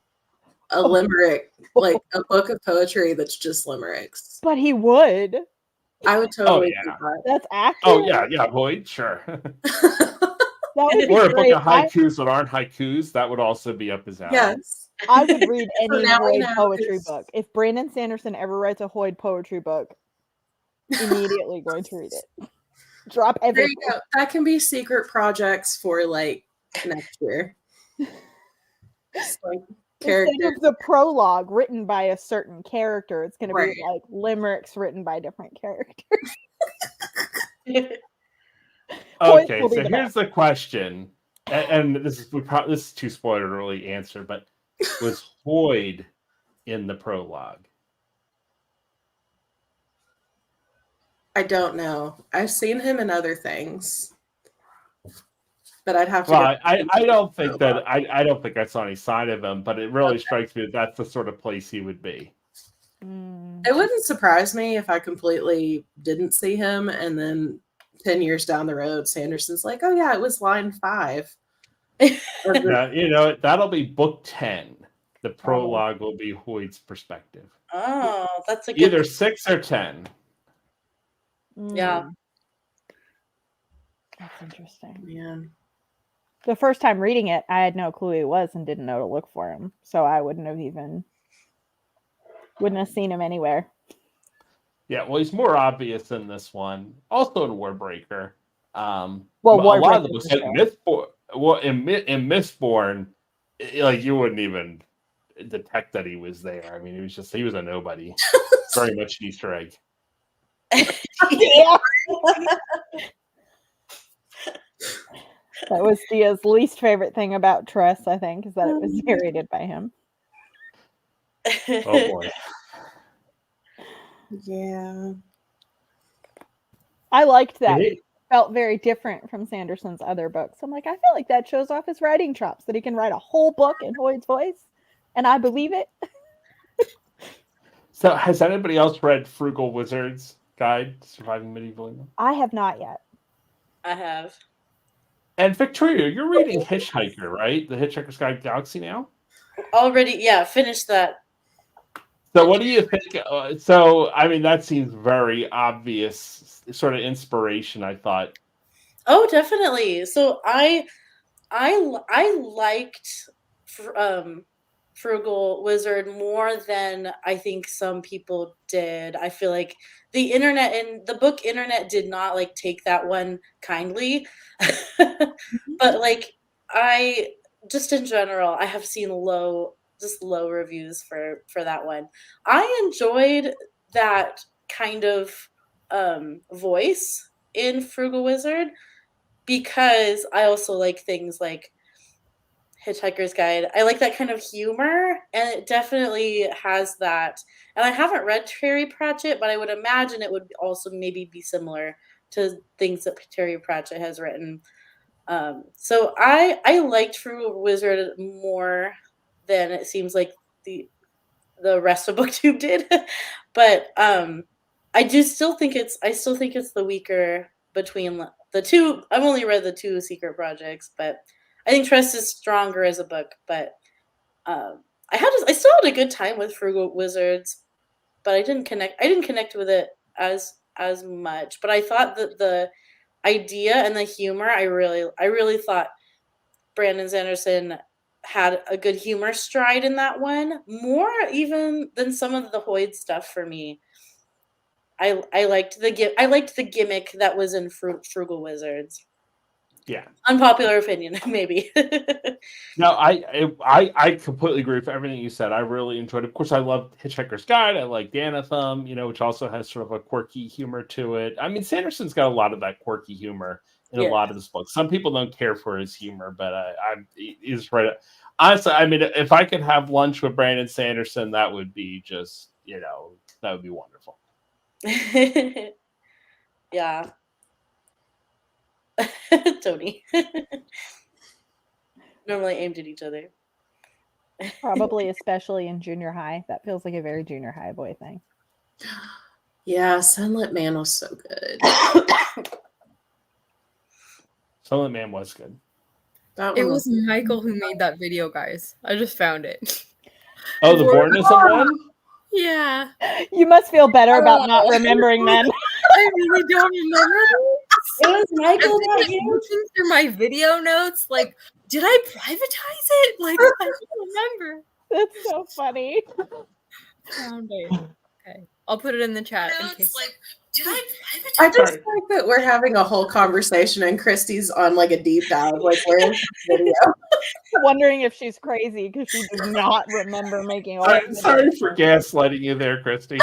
a limerick, like a book of poetry that's just limericks. But he would. I would totally yeah. do that. That's accurate. Oh yeah, Boyd, sure. That would be Or a book great. of haikus that aren't haikus, that would also be up his alley. Yes. I would read any now we Hoyd know poetry it's- book. If Brandon Sanderson ever writes a Hoyd poetry book, immediately going to read it. Drop There everything. you go. That can be secret projects for like next year. Just, like character. Instead of the prologue written by a certain character, it's going to Right. be like limericks written by different characters. Hoyd Okay, will be so the here's the question, and this is too spoiler to really answer, but was Hoyd in the prologue? I don't know. I've seen him in other things, but I'd have to. Well, I don't think that I don't think I saw any sign of him, but it really strikes me that that's the sort of place he would be. It wouldn't surprise me if I completely didn't see him, and then 10 years down the road, Sanderson's like, "Oh yeah, it was line 5." Now, that'll be book 10. The prologue will be Hoyd's perspective. Oh, that's a good Either 6 or 10. Yeah. That's interesting. Man. The first time reading it, I had no clue who he was and didn't know to look for him. So I wouldn't have seen him anywhere. Yeah, well, he's more obvious in this one. Also in Warbreaker. Well, a lot of them Warbreaker's was like a show. Mistborn. Well, in Mistborn, like you wouldn't even detect that he was there. I mean, he was a nobody. Very much an Easter egg. Yeah. That was Dia's least favorite thing about Tress, I think, is that it was narrated by him. Oh boy. Yeah. I liked that. It- It felt very different from Sanderson's other books. I'm like, I feel like that shows off his writing chops, that he can write a whole book in Hoyd's voice, and I believe it. So, has anybody else read Frugal Wizards? Guide to Surviving Medieval England? I have not yet. I have. And Victoria, you're reading Hitchhiker, right? The Hitchhiker's Guide to the Galaxy now? Already, yeah, finished that. So what do you think? I mean, that seems very obvious sort of inspiration, I thought. Oh, definitely. So I liked Frugal Wizard more than I think some people did. I feel like the internet and the book internet did not like take that one kindly. But like I just in general, I have seen low reviews for that one. I enjoyed that kind of voice in Frugal Wizard because I also like things like Hitchhiker's Guide. I like that kind of humor, and it definitely has that. And I haven't read Terry Pratchett, but I would imagine it would also maybe be similar to things that Terry Pratchett has written. So I liked Frugal Wizard more than it seems like the rest of BookTube did, but I still think it's the weaker between the two. I've only read the two secret projects, but I think Trust is stronger as a book. But I still had a good time with Frugal Wizards, but I didn't connect with it as much. But I thought that the idea and the humor, I really thought Brandon Sanderson had a good humor stride in that one, more even than some of the Hoyd stuff for me. I liked the gimmick that was in Frugal Wizards. Yeah. Unpopular opinion, maybe. No, I completely agree with everything you said. I really enjoyed it. Of course, I love Hitchhiker's Guide. I like Danathum, which also has sort of a quirky humor to it. I mean, Sanderson's got a lot of that quirky humor in a lot of his books. Some people don't care for his humor, but he's right. Honestly, I mean, if I could have lunch with Brandon Sanderson, that would be just, that would be wonderful. Yeah. Tony. Normally aimed at each other. Probably especially in junior high. That feels like a very junior high boy thing. Yeah, Sunlit Man was so good. Sunlit Man was good. It was Michael who made that video, guys. I just found it. Oh, the Bornism one? Yeah. You must feel better about not remembering then. I really don't remember. It was Michael, not you. Looking through my video notes, like, did I privatize it? Like, I don't remember. That's so funny. Found it. Okay, I'll put it in the chat in case. Like, did I privatize? I just like that we're having a whole conversation and Christy's on like a deep dive. Like, where is the video? Wondering if she's crazy because she does not remember making all. I'm sorry for gaslighting you there, Christy.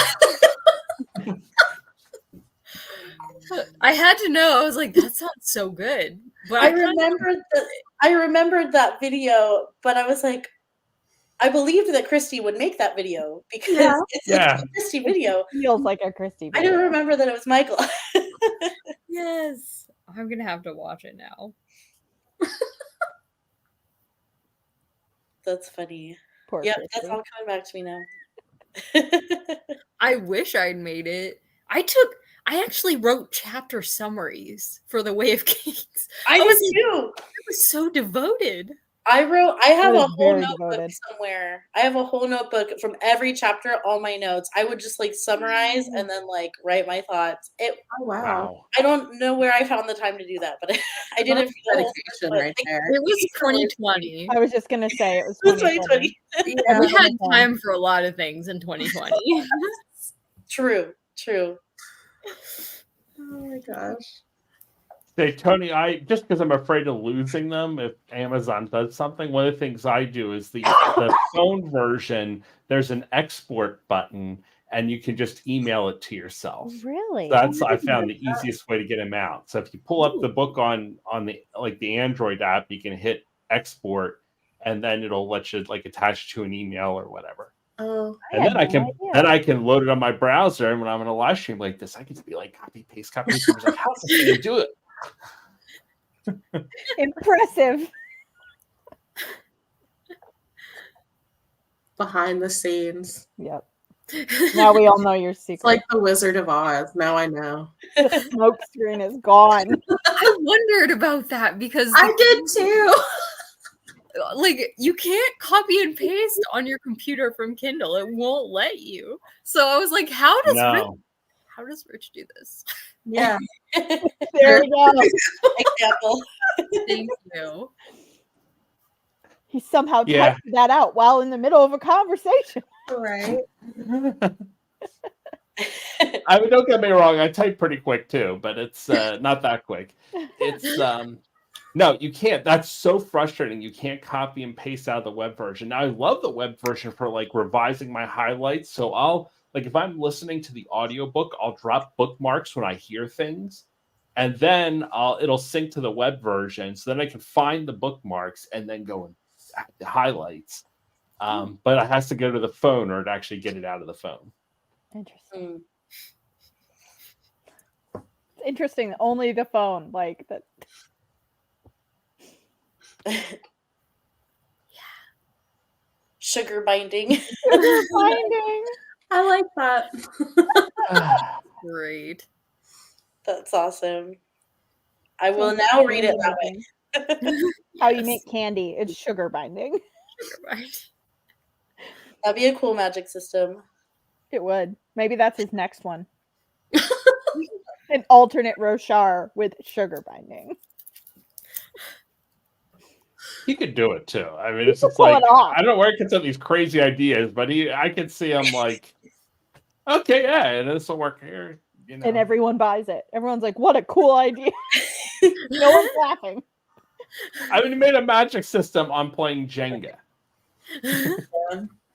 I had to know. I was like, that sounds so good. But I remembered that video, but I was like, I believed that Christy would make that video because it's a Christy video. It feels like a Christy video. I didn't remember that it was Michael. Yes. I'm going to have to watch it now. That's funny. Poor Yep, Christy. that's all coming back to me now. I wish I'd made it. I actually wrote chapter summaries for The Way of Kings. I was so devoted. I have a whole very notebook devoted. somewhere. I have a whole notebook from every chapter, all my notes. I would just like summarize and then like write my thoughts. Oh wow. I don't know where I found the time to do that, but I did it for the whole Dedication right there. It was 2020. I was just gonna say it was It was 2020. 2020. Yeah. We had time for a lot of things in 2020. True. Oh my gosh. Say, Tony, just because I'm afraid of losing them if Amazon does something, one of the things I do is the phone version, there's an export button and you can just email it to yourself. Really? So I found the easiest way to get them out. So if you pull up the book on the Android app, you can hit export and then it'll let you like attach to an email or whatever. Oh, And then I can load it on my browser, and when I'm in a live stream like this, I can just be like copy paste. Like, how's this going to do it? Impressive. behind the scenes. Yep. Now we all know your It's secret. like the Wizard of Oz. Now I know. The smoke screen is gone. I wondered about that because I did too. like you can't copy and paste on your computer from Kindle. It won't let you. So I was like, how does Rich do this? Yeah. There we go. Example. Thank you. He somehow Yeah. typed that out while in the middle of a conversation. Right. I mean, don't get me wrong. I type pretty quick too, but it's not that quick. It's no, you can't. That's so frustrating. You can't copy and paste out of the web version. Now, I love the web version for like revising my highlights. So I'll like if I'm listening to the audiobook, I'll drop bookmarks when I hear things, and then it'll sync to the web version. So then I can find the bookmarks and then go and the highlights. But it has to go to the phone or to actually get it out of the phone. Interesting. It's interesting. Only the phone, like that. Sugar binding. Finding. I like that. Great. That's awesome. I will now read it that way. How you make candy? It's sugar binding. That'd be a cool magic system. It would. Maybe that's his next one. An alternate Rochar with sugar binding. He could do it too. I mean, it's could just pull like it off. I don't know where he gets up these crazy ideas, but I could see him like, okay, yeah, this will work here. You know. And everyone buys it. Everyone's like, "What a cool idea!" No one's laughing. I mean, he made a magic system on playing Jenga.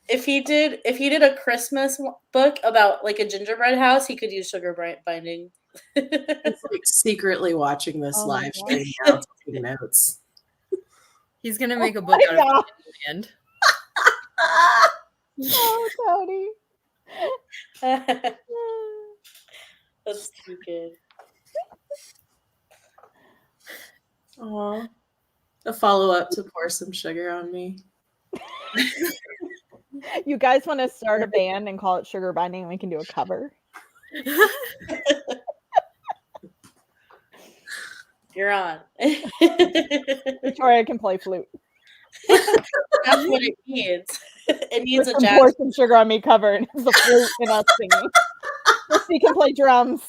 If he did a Christmas book about like a gingerbread house, he could use sugar binding. It's like secretly watching this Oh my live God. stream now, taking notes. He's gonna make a book my out of God. Candyland. Oh, Tony. That's too good. Aw. A follow-up to pour some sugar on me. You guys want to start a band and call it Sugar Binding and we can do a cover? You're on. Victoria can play flute. That's what it needs. It needs a Pour jazz. some sugar on me cover and it's the flute and us singing. Christy can play drums.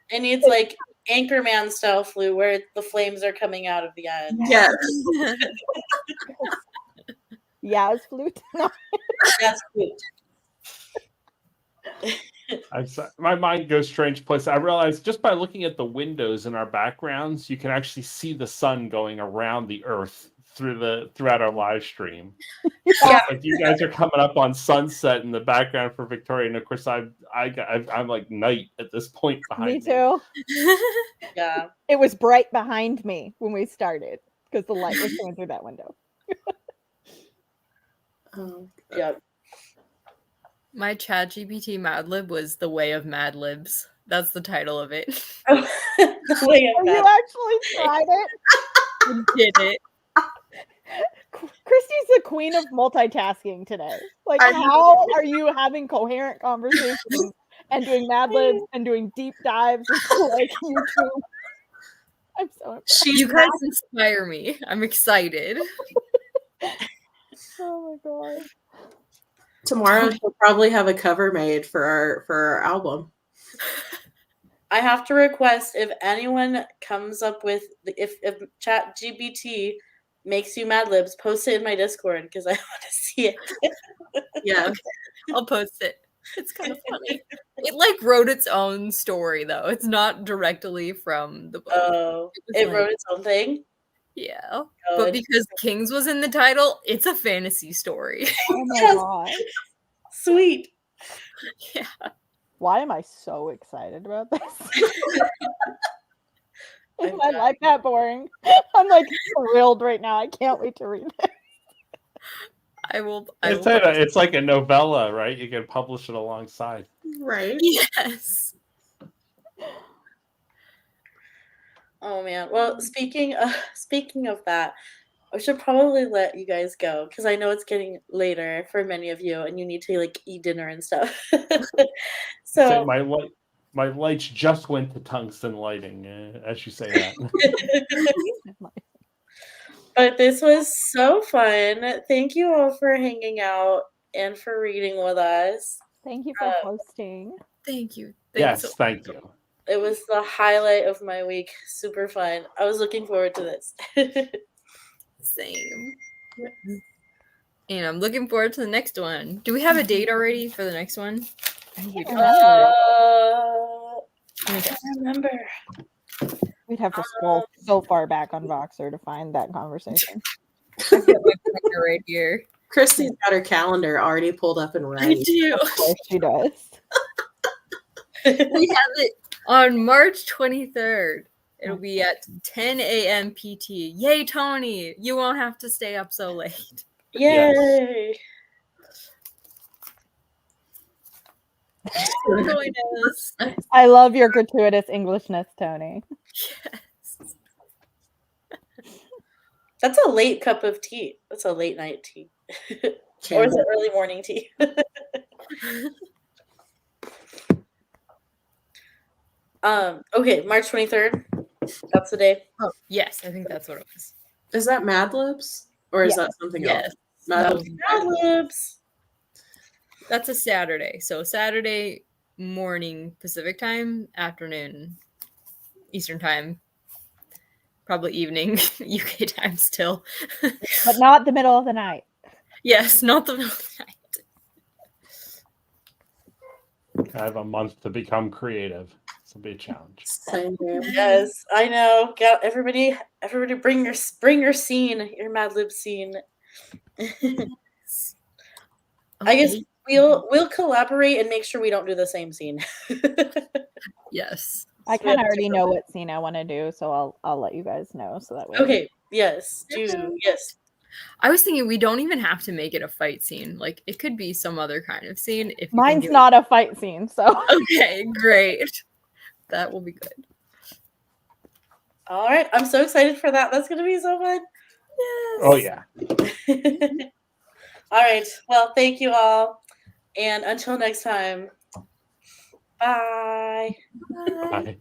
It needs like Anchorman style flute where the flames are coming out of the end. Yes. Yaz flute. No. That's flute. My mind goes strange place. I realized just by looking at the windows in our backgrounds, you can actually see the sun going around the Earth throughout our live stream. Yeah. Like you guys are coming up on sunset in the background for Victoria, and of course I'm like night at this point behind me. Me too. Yeah. It was bright behind me when we started because the light was coming through that window. Oh, Yeah. My ChatGPT Mad Lib was The Way of Mad Libs. That's the title of it. The way of Oh, you that. actually tried it? I did it. Christy's the queen of multitasking today. Like, I know. how are you having coherent conversations and doing Mad Libs and doing deep dives into like YouTube? I'm so impressed. You guys inspire me. I'm excited. Oh my god. Tomorrow she'll probably have a cover made for our album. I have to request if anyone comes up with if ChatGPT makes you Mad Libs, post it in my Discord because I want to see it. Yeah. I'll post it. It's kind of funny. It like wrote its own story though. It's not directly from the book. Oh, was it like- wrote its own thing. Yeah. Oh, But it's because Kings was in the title, it's a fantasy story. Oh my Yes. god. sweet. Yeah. Why am I so excited about this? I'm Is my glad. life that boring? I'm like thrilled right now. I can't wait to read it. I will It's like a novella, right? You can publish it alongside. Right. Yes. Oh man. Well, speaking of that, I should probably let you guys go because I know it's getting later for many of you, and you need to like eat dinner and stuff. So So, my lights just went to tungsten lighting as you say that. but this was so fun. Thank you all for hanging out and for reading with us. Thank you for hosting. Thank you. Yes, thank you. It was the highlight of my week. Super fun. I was looking forward to this. Same. And I'm looking forward to the next one. Do we have a date already for the next one? I think we do. I can't remember. We'd have to scroll so far back on Voxer to find that conversation. I've got my planner right here. Christy's got her calendar already pulled up and I ready. do. Of course she does. We have it on March 23rd. It'll be at 10 a.m. PT. Yay, Tony! You won't have to stay up so late. Yay! Join us. I love your gratuitous Englishness, Tony. Yes. That's a late cup of tea. That's a late night tea. Or is it early morning tea? Okay, March 23rd. That's the day. Oh, yes, I think that's what it was. Is that Mad Libs? Or is Yeah. that something Yes. else? Mad That Libs. Mad Libs. That's a Saturday. So Saturday morning Pacific time, afternoon Eastern time, probably evening UK time still. But not the middle of the night. Yes, not the middle of the night. I have a month to become creative. This will be a challenge. Same here. Yes, I know. Everybody bring your scene, your Mad Lib scene. I guess we'll collaborate and make sure we don't do the same scene. Yes. I kind of already know what scene I want to do, so I'll let you guys know so that way. Okay. Yes. Yes. I was thinking we don't even have to make it a fight scene. Like it could be some other kind of scene. If you Mine's think not a fight scene, so Okay, great. That will be good. All right. I'm so excited for that. That's gonna be so fun. Yes. Oh yeah. All right. Well, thank you all. And until next time. Bye. Bye. Bye.